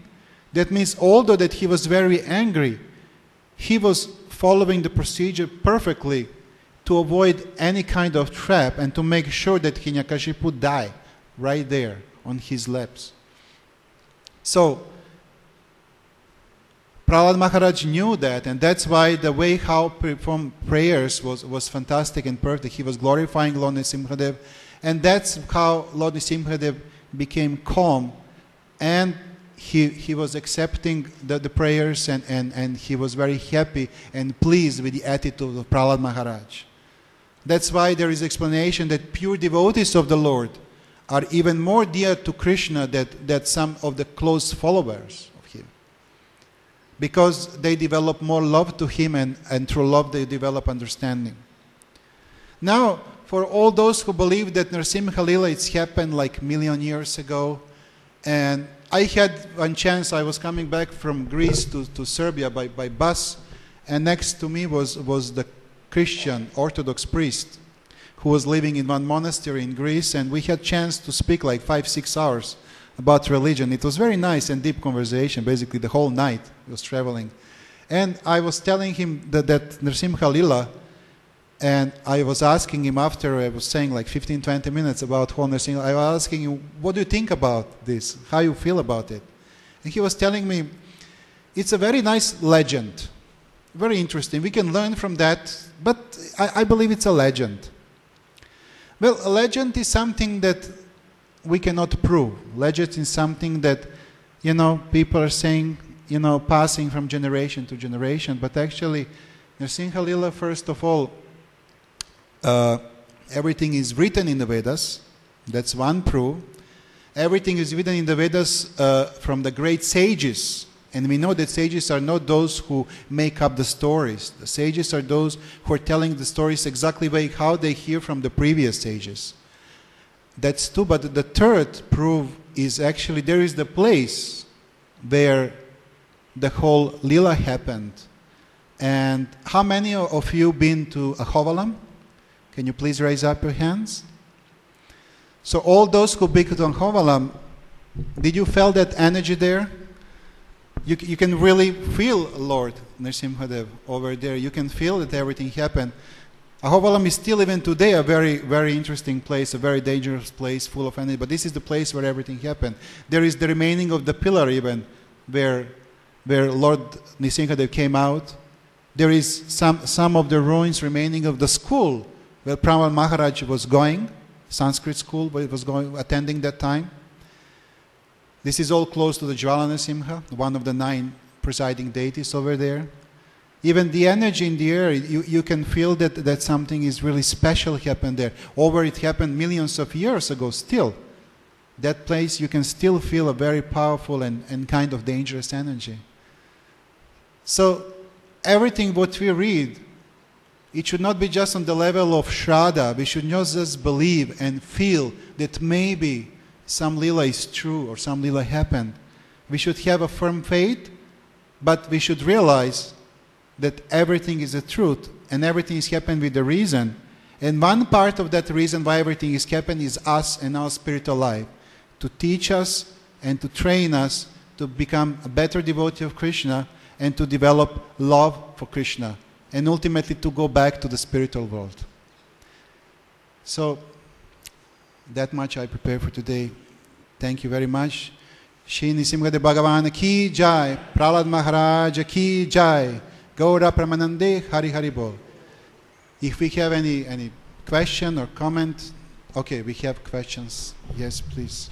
That means although that he was very angry, he was following the procedure perfectly to avoid any kind of trap and to make sure that Hiranyakashipu die right there on his laps. So, Prahlad Maharaj knew that, and that's why the way how performed prayers was fantastic and perfect. He was glorifying Lord Nrisimhadev, and that's how Lord Nrisimhadev became calm, and he was accepting the prayers, and he was very happy and pleased with the attitude of Prahlad Maharaj. That's why there is explanation that pure devotees of the Lord are even more dear to Krishna than some of the close followers of him. Because they develop more love to him, and through love they develop understanding. Now, for all those who believe that Nrisimha Lila, it's happened like million years ago, and I had one chance, I was coming back from Greece to Serbia by bus, and next to me was the Christian Orthodox priest who was living in one monastery in Greece, and we had chance to speak like 5-6 hours about religion. It was very nice and deep conversation, basically the whole night he was traveling. And I was telling him that Nrisimha Lila, and I was asking him after, I was saying like 15-20 minutes about whole Nrisimha, I was asking him, what do you think about this? How you feel about it? And he was telling me, it's a very nice legend. Very interesting. We can learn from that, but I believe it's a legend. Well, a legend is something that we cannot prove. Legend is something that, people are saying, passing from generation to generation. But actually, Nrisimha Lila, first of all, everything is written in the Vedas. That's one proof. Everything is written in the Vedas from the great sages. And we know that sages are not those who make up the stories. The sages are those who are telling the stories exactly how they hear from the previous sages. That's two. But the third proof is actually there is the place where the whole Lila happened. And how many of you been to Ahovalam? Can you please raise up your hands? So all those who been to Ahovalam, did you feel that energy there? You can really feel Lord Nrisimhadev over there. You can feel that everything happened. Ahovalam is still even today a very, very interesting place, a very dangerous place, full of energy. But this is the place where everything happened. There is the remaining of the pillar even, where Lord Nrisimhadev came out. There is some of the ruins remaining of the school where Prahlad Maharaj was going, Sanskrit school, where he was attending that time. This is all close to the Jvala Nrisimha, one of the 9 presiding deities over there. Even the energy in the air, you can feel that something is really special happened there. It happened millions of years ago still. That place, you can still feel a very powerful and kind of dangerous energy. So, everything what we read, it should not be just on the level of Shraddha. We should not just believe and feel that maybe some Lila is true or some Lila happened. We should have a firm faith, but we should realize that everything is the truth and everything is happening with a reason. And one part of that reason why everything is happening is us and our spiritual life. To teach us and to train us to become a better devotee of Krishna and to develop love for Krishna and ultimately to go back to the spiritual world. So, that much I prepare for today. Thank you very much. Shri Nrisimhadev Bhagavan ki jai, Prahlad Maharaj ki jai, Gaura Pramanande Hari Hari Bol. If we have any question or comment, okay, we have questions. Yes, please.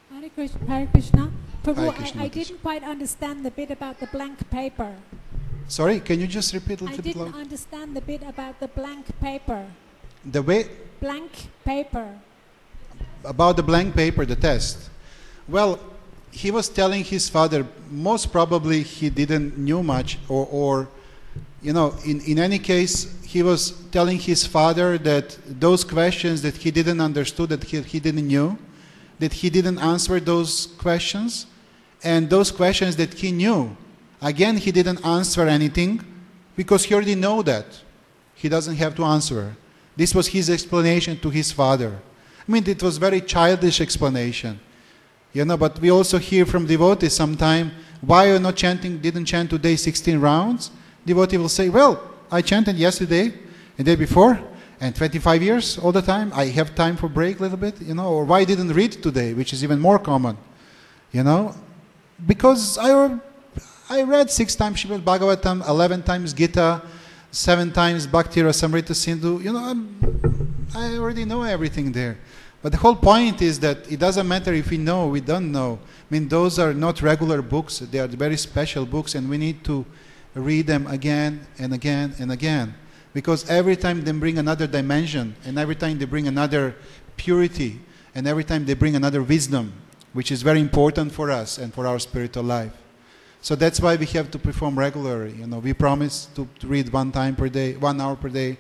Hare Krishna. Hare Krishna. I didn't quite understand the bit about the blank paper. Sorry, can you just repeat a little bit I louder? didn't understand the bit about the blank paper. The way? Blank paper. About the blank paper, the test. Well, he was telling his father, most probably he didn't knew much, or in any case, he was telling his father that those questions that he didn't understood, that he didn't knew, that he didn't answer those questions, and those questions that he knew, again, he didn't answer anything because he already know that. He doesn't have to answer. This was his explanation to his father. I mean, it was very childish explanation. But we also hear from devotees sometimes, why you're not chanting, didn't chant today 16 rounds? Devotee will say, well, I chanted yesterday, and day before, and 25 years all the time. I have time for break a little bit, or why I didn't read today, which is even more common, because I read 6 times Srimad Bhagavatam, 11 times Gita, 7 times Bhakti Rasamrita Sindhu. I already know everything there. But the whole point is that it doesn't matter if we know, we don't know. I mean, those are not regular books. They are very special books, and we need to read them again and again and again. Because every time they bring another dimension, and every time they bring another purity, and every time they bring another wisdom, which is very important for us and for our spiritual life. So that's why we have to perform regularly. We promise to read 1 time per day, 1 hour per day.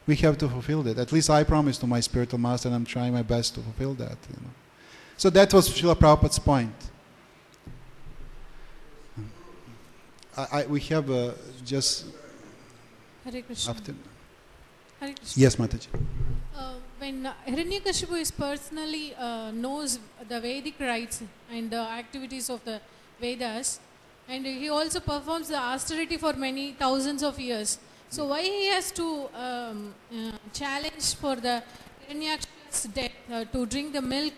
We have to fulfill that. At least I promise to my spiritual master, and I'm trying my best to fulfill that. So that was Srila Prabhupada's point. We have just Hare Krishna. after. Hare Krishna. Yes, Mataji. When Hiranyakashipu is personally knows the Vedic rites and the activities of the Vedas, and he also performs the austerity for many thousands of years. So why he has to challenge for the Hiranyakashipu's death to drink the milk,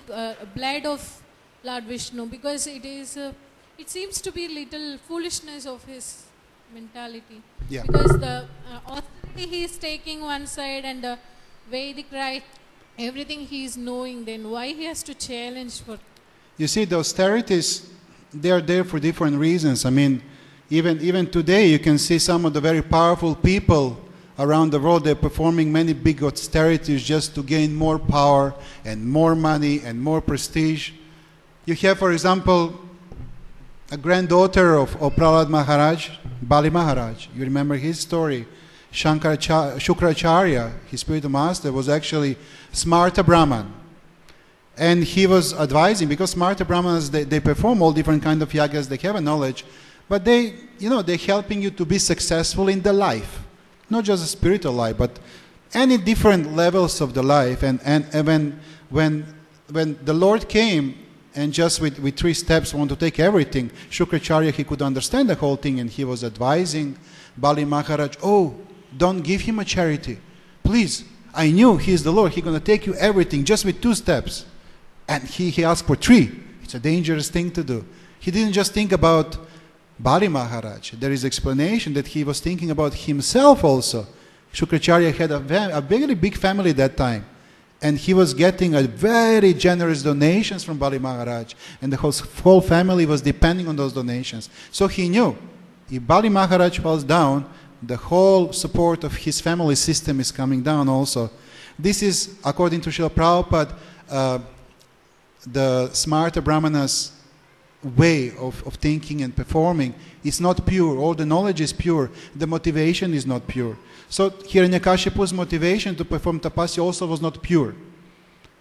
blood of Lord Vishnu? Because it seems to be little foolishness of his mentality. Yeah. Because the austerity he is taking one side and the Vedic rite, everything he is knowing, then why he has to challenge for? You see, the austerities, they are there for different reasons. I mean, even today, you can see some of the very powerful people around the world, they're performing many big austerities just to gain more power and more money and more prestige. You have, for example, a granddaughter of Prahlad Maharaj, Bali Maharaj. You remember his story. Shukracharya, his spiritual master, was actually Smarta Brahman. And he was advising, because Smarta Brahmanas, they perform all different kind of yagas, they have a knowledge, but they're helping you to be successful in the life. Not just a spiritual life, but any different levels of the life. And when the Lord came, and just with 3 steps want to take everything, Shukracharya, he could understand the whole thing, and he was advising Bali Maharaj, oh, don't give him a charity. Please, I knew he is the Lord, he's going to take you everything just with 2 steps. And he asked for 3. It's a dangerous thing to do. He didn't just think about Bali Maharaj. There is explanation that he was thinking about himself also. Shukracharya had a very big family at that time. And he was getting a very generous donations from Bali Maharaj. And the whole family was depending on those donations. So he knew, if Bali Maharaj falls down, the whole support of his family system is coming down also. This is, according to Srila Prabhupada, the Smarta Brahmanas' way of thinking and performing is not pure. All the knowledge is pure. The motivation is not pure. So Hiranyakashipu's motivation to perform tapasya also was not pure.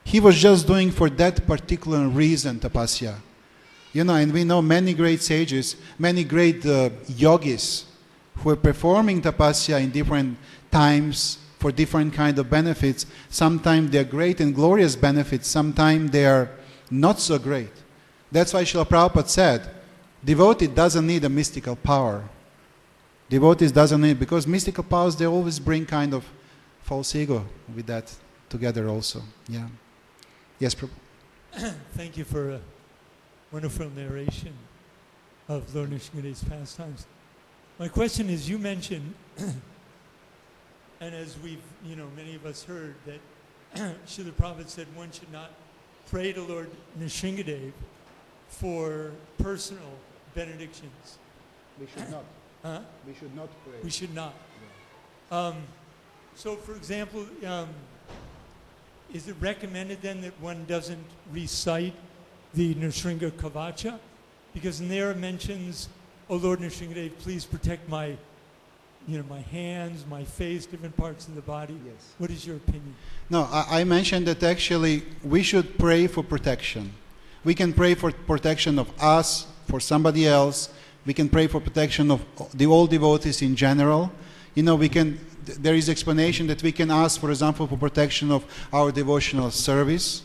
He was just doing for that particular reason tapasya. And we know many great sages, many great yogis who are performing tapasya in different times for different kind of benefits. Sometimes they are great and glorious benefits. Sometimes they are not so great. That's why Srila Prabhupada said, devotee doesn't need a mystical power. Devotees doesn't need, because mystical powers, they always bring kind of false ego with that together also. Yeah. Yes, Prabhu. Thank you for a wonderful narration of Lord Nrsimha's pastimes. My question is, you mentioned, and as we've, many of us heard, that Srila Prabhupada said one should not pray to Lord Nrsimhadev for personal benedictions. We should not. Huh? We should not pray. We should not. Yeah. So, for example, is it recommended then that one doesn't recite the Nrsimha Kavacha? Because in there it mentions, oh Lord Nrsimhadev, please protect my my hands, my face, different parts of the body. Yes. What is your opinion? No, I mentioned that actually we should pray for protection. We can pray for protection of us, for somebody else. We can pray for protection of the all devotees in general. There is explanation that we can ask, for example, for protection of our devotional service,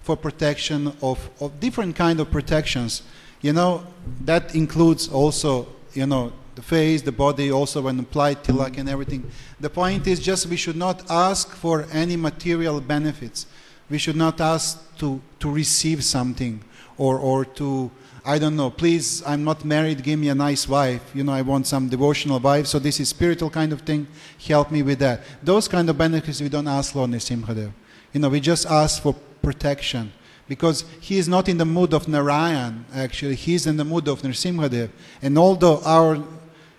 for protection of different kind of protections. That includes also, the face, the body, also when applied tilak and everything. The point is just we should not ask for any material benefits. We should not ask to receive something or to, I don't know, please, I'm not married, give me a nice wife. I want some devotional wife, so this is spiritual kind of thing. Help me with that. Those kind of benefits we don't ask Lord Nrisimhadev. We just ask for protection. Because he is not in the mood of Narayan, actually. He is in the mood of Nrisimhadev. And although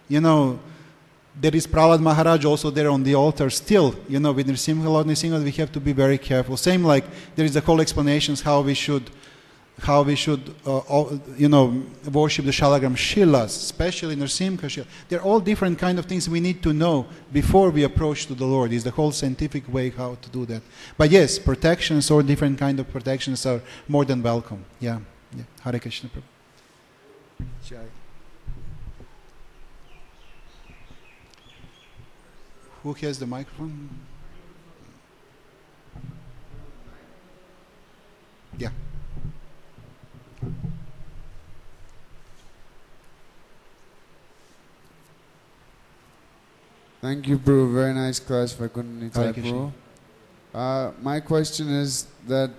there is Prahlad Maharaj also there on the altar, still, with Lord Nrisimha, we have to be very careful. Same like there is a whole explanations how we should worship the Shalagram Shilas, especially Nrisimha Shila. They're all different kind of things we need to know before we approach to the Lord. Is the whole scientific way how to do that. But yes, protections or different kind of protections are more than welcome. Yeah. Hare Krishna Prabhu. Jai. Who has the microphone? Yeah. Thank you, Prabhu. Very nice class, Vaikuntha Hare Nitai, Krishna. Prabhu. My question is that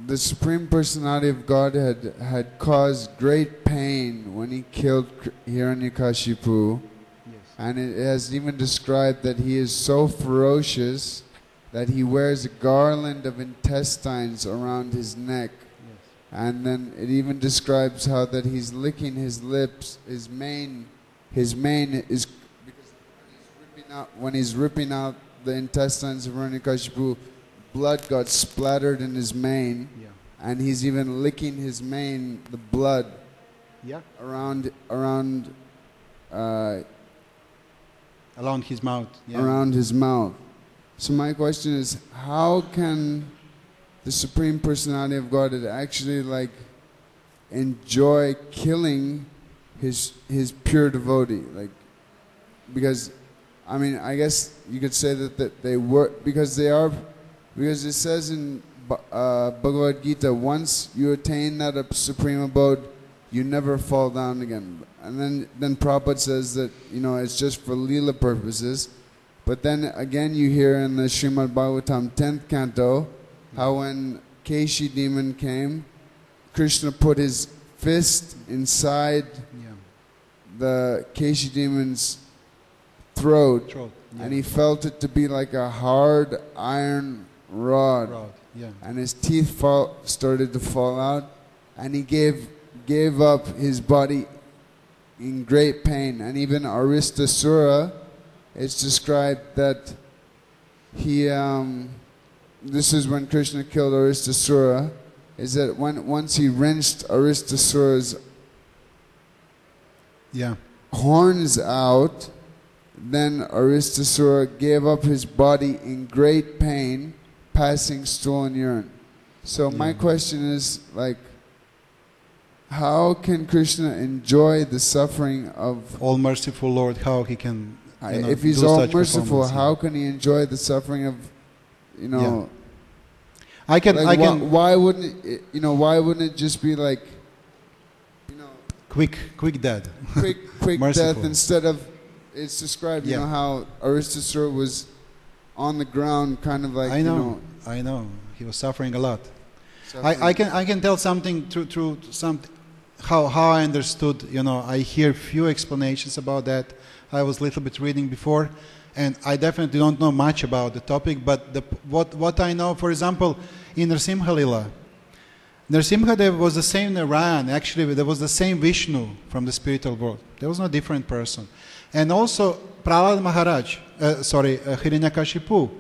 the Supreme Personality of Godhead had caused great pain when he killed Hiranyakashipu. Yes. And it has even described that he is so ferocious that he wears a garland of intestines around his neck. Yes. And then it even describes how that he's licking his lips, his mane is, because when he's ripping out the intestines of Hiranyakashipu, blood got splattered in his mane. Yeah. And he's even licking his mane, the blood, Yeah. around Around his mouth. Yeah. around his mouth. So my question is, how can the Supreme Personality of Godhead actually enjoy killing his pure devotee? Because I guess you could say that they were, because it says in Bhagavad Gita, once you attain that supreme abode, you never fall down again. And then Prabhupada says that, it's just for Leela purposes. But then again you hear in the Srimad Bhagavatam 10th canto, how when Keshi demon came, Krishna put his fist inside the Keshi demon's throat. Yeah. And he felt it to be like a hard iron rod. Yeah. And his teeth started to fall out, and he gave up his body in great pain. And even Aristasura, it's described that he, this is when Krishna killed Aristasura, is that once he wrenched Aristasura's horns out, then Aristasura gave up his body in great pain, passing stool and urine. So my question is, how can Krishna enjoy the suffering of... All merciful Lord, how he can... if he's all merciful, how can he enjoy the suffering of, I can. Why wouldn't it, why wouldn't it just be quick death, quick death instead of, it's described, how Aristasura was on the ground, kind of I know, he was suffering a lot. I can tell something through something how I understood. I hear few explanations about that. I was a little bit reading before, and I definitely don't know much about the topic. But what I know, for example, in Nrisimha Lila, Nrisimhadev was the same Narayan. Actually, there was the same Vishnu from the spiritual world. There was no different person. And also, Prahlad Maharaj, Hiranyakashipu,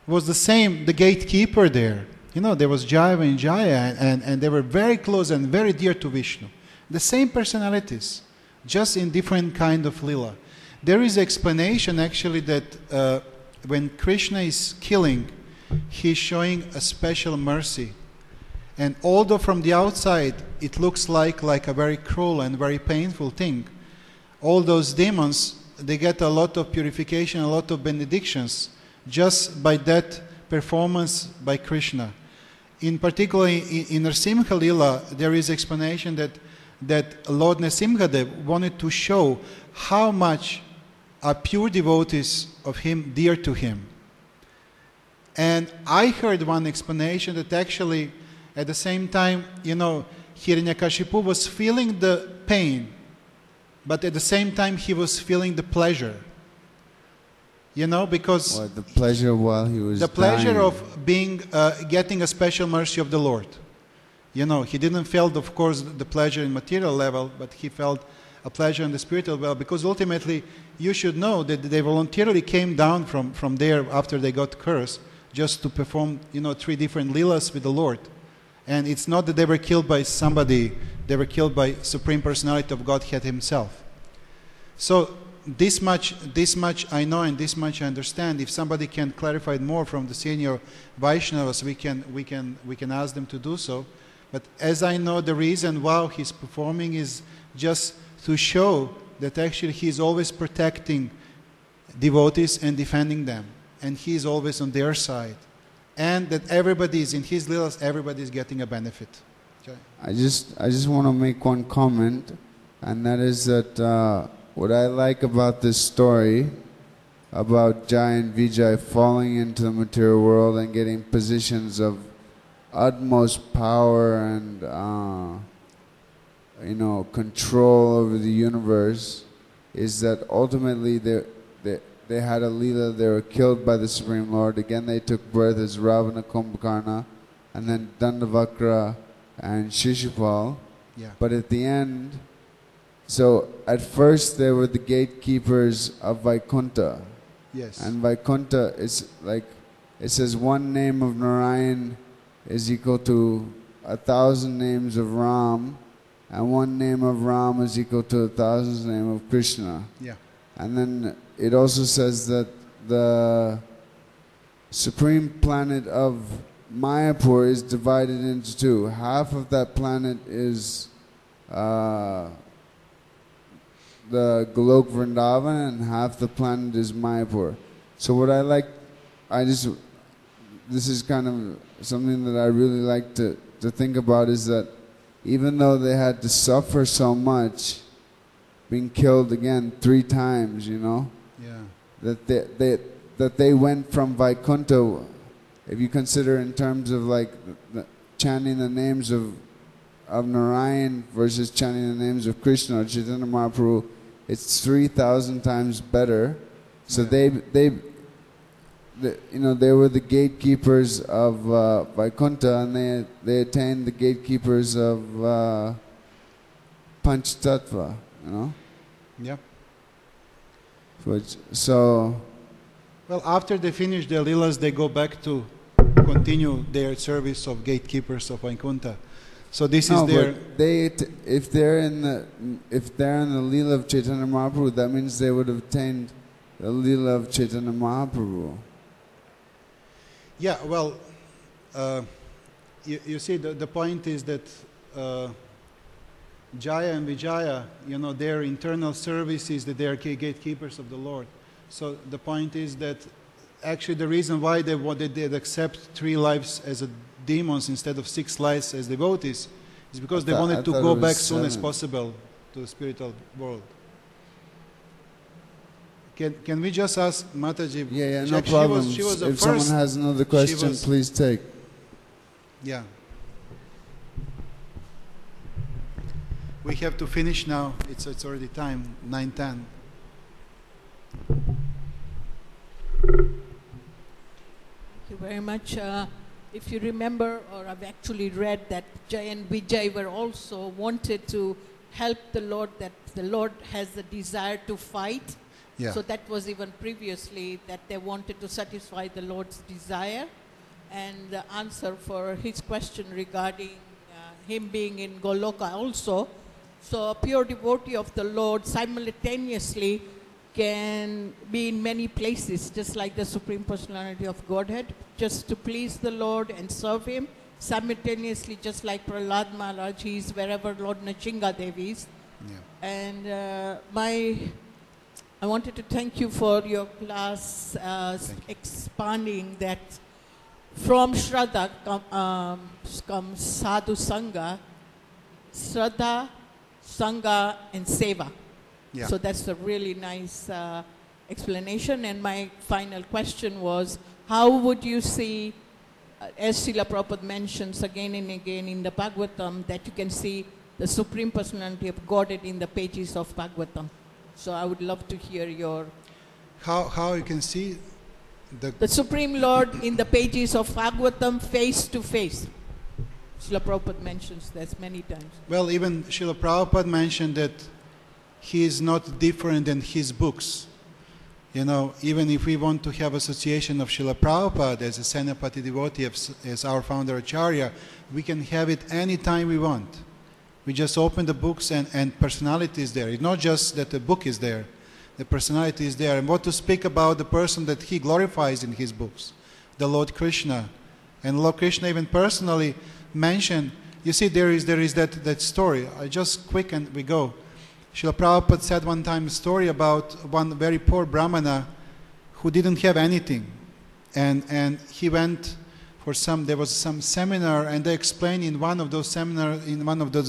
was the same, the gatekeeper there. There was Jaiva and Jaya, and they were very close and very dear to Vishnu. The same personalities. just in different kind of lila. There is explanation actually that when Krishna is killing, he's showing a special mercy. And although from the outside it looks like a very cruel and very painful thing, all those demons, they get a lot of purification, a lot of benedictions just by that performance by Krishna. In particular, in Nrisimha Lila, there is explanation that Lord Nrisimhadev wanted to show how much are pure devotees of him dear to him. And I heard one explanation that actually at the same time, Hiranyakashipu was feeling the pain, but at the same time he was feeling the pleasure. Because the pleasure while he was the pleasure dying. of being getting a special mercy of the Lord. He didn't feel, of course, the pleasure in material level, but he felt a pleasure in the spiritual level, because ultimately you should know that they voluntarily came down from there after they got cursed just to perform 3 different lilas with the Lord. And it's not that they were killed by somebody, they were killed by Supreme Personality of Godhead himself. So this much I know and this much I understand. If somebody can clarify it more from the senior Vaishnavas, we can ask them to do so. But as I know, the reason why he's performing is just to show that actually he is always protecting devotees and defending them, and he is always on their side, and that everybody is in his lilas, everybody is getting a benefit. Okay. I just want to make one comment, and that is that what I like about this story about Jai and Vijay falling into the material world and getting positions of utmost power and control over the universe is that ultimately they had a Leela, they were killed by the Supreme Lord. Again, they took birth as Ravana, Kumbhakarna, and then Dandavakra and Shishupal. Yeah. But at the end, so at first they were the gatekeepers of Vaikuntha. Yes. And Vaikuntha is like, it says one name of Narayan is equal to 1,000 names of Ram, and one name of Ram is equal to 1,000 names of Krishna. Yeah. And then it also says that the supreme planet of Mayapur is divided into 2. Half of that planet is the Golok Vrindavan, and half the planet is Mayapur. So what I like, this is kind of something that I really like to think about, is that even though they had to suffer so much, being killed again 3 times, Yeah. that they went from Vaikuntha, if you consider in terms of like chanting the names of Narayan versus chanting the names of Krishna or Chaitanya Mahaprabhu, it's 3,000 times better. So Yeah. they were the gatekeepers of Vaikuntha, and they attained the gatekeepers of Panch Tattva, Yeah. So Well, after they finish their lilas, they go back to continue their service of gatekeepers of Vaikuntha. So this is their. But if they're in the Leela of Chaitanya Mahaprabhu, that means they would have attained the Leela of Chaitanya Mahaprabhu. Yeah, well, you see, the point is that Jaya and Vijaya, their internal service is that they are gatekeepers of the Lord. So the point is that actually the reason why they did accept 3 lives as demons instead of 6 lives as devotees is because they wanted to go back soon as possible to the spiritual world. Can we just ask Mataji? Yeah, no problem. She was if someone has another question, please take. Yeah. We have to finish now. It's already time, 9:10. Thank you very much. If you remember, or I've actually read that Jai and Vijay were also wanted to help the Lord, that the Lord has the desire to fight. Yeah. So that was even previously that they wanted to satisfy the Lord's desire. And the answer for his question regarding him being in Goloka also, So a pure devotee of the Lord simultaneously can be in many places, just like the Supreme Personality of Godhead, just to please the Lord and serve Him. Simultaneously, just like Prahlad Maharaj, he is wherever Lord Nachinga Devi is. Yeah. And I wanted to thank you for your class expanding that from Shraddha comes Sadhu Sangha, Shraddha, Sangha and Seva. Yeah. So that's a really nice explanation. And my final question was, how would you see, as Srila Prabhupada mentions again and again in the Bhagavatam, that you can see the Supreme Personality of Godhead in the pages of Bhagavatam. So I would love to hear your... How you can see the Supreme Lord in the pages of Bhagavatam face to face. Srila Prabhupada mentions that many times. Well, even Srila Prabhupada mentioned that he is not different than his books. You know, even if we want to have association of Srila Prabhupada as a Senapati devotee, as our founder Acharya, we can have it anytime we want. We just open the books and personality is there. It's not just that the book is there. The personality is there. And what to speak about the person that he glorifies in his books, the Lord Krishna. And Lord Krishna even personally mentioned, you see, there is that story. I just quick and we go. Srila Prabhupada said one time a story about one very poor Brahmana who didn't have anything. And he went for there was some seminar, and they explained in one of those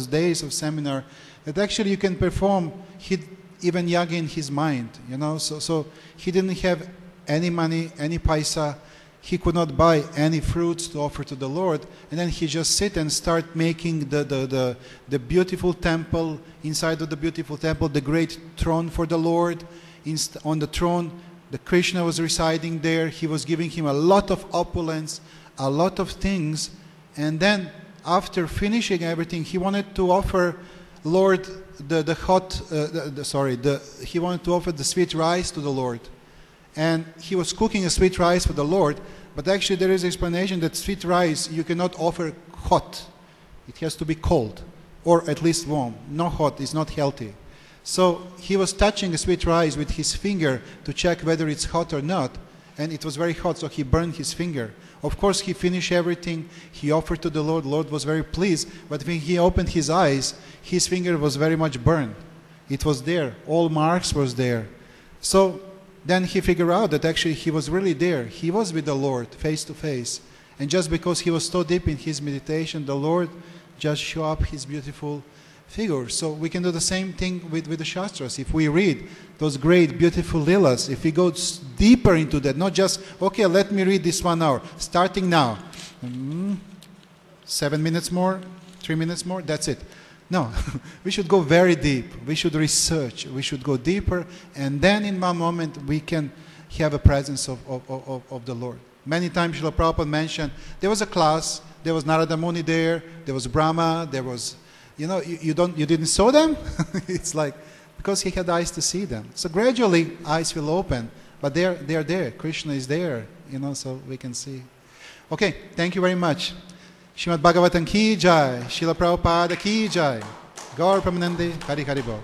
days of seminar, that actually you can perform even yaga in his mind, you know. So he didn't have any money, any paisa. He could not buy any fruits to offer to the Lord, and then he just sit and start making the beautiful temple. Inside of the beautiful temple, the great throne for the Lord. On the throne, the Krishna was residing there. He was giving him a lot of opulence, a lot of things, and then after finishing everything, he wanted to offer Lord he wanted to offer the sweet rice to the Lord. And he was cooking a sweet rice for the Lord, but actually there is explanation that sweet rice you cannot offer hot. It has to be cold, or at least warm. No hot is not healthy. So he was touching a sweet rice with his finger to check whether it's hot or not, and it was very hot, so he burned his finger. Of course, he finished everything. He offered to the Lord. The Lord was very pleased, but when he opened his eyes, his finger was very much burned. It was there. All marks was there. So then he figured out that actually he was really there. He was with the Lord face to face. And just because he was so deep in his meditation, the Lord just showed up his beautiful figure. So we can do the same thing with the Shastras. If we read those great, beautiful Leelas, if we go deeper into that, not just, okay, let me read this 1 hour, starting now. 7 minutes more, 3 minutes more, that's it. No, we should go very deep. We should research. We should go deeper. And then in one moment, we can have a presence of the Lord. Many times Srila Prabhupada mentioned, there was a class, there was Narada Muni there was Brahma, there was, you know, you didn't saw them? It's like, because he had eyes to see them. So gradually, eyes will open, but they're there. Krishna is there, you know, so we can see. Okay, thank you very much. Srimad Bhagavatam ki jai, Srila Prabhupada ki jai. Gaur Pramanande, Hari Hari Bol.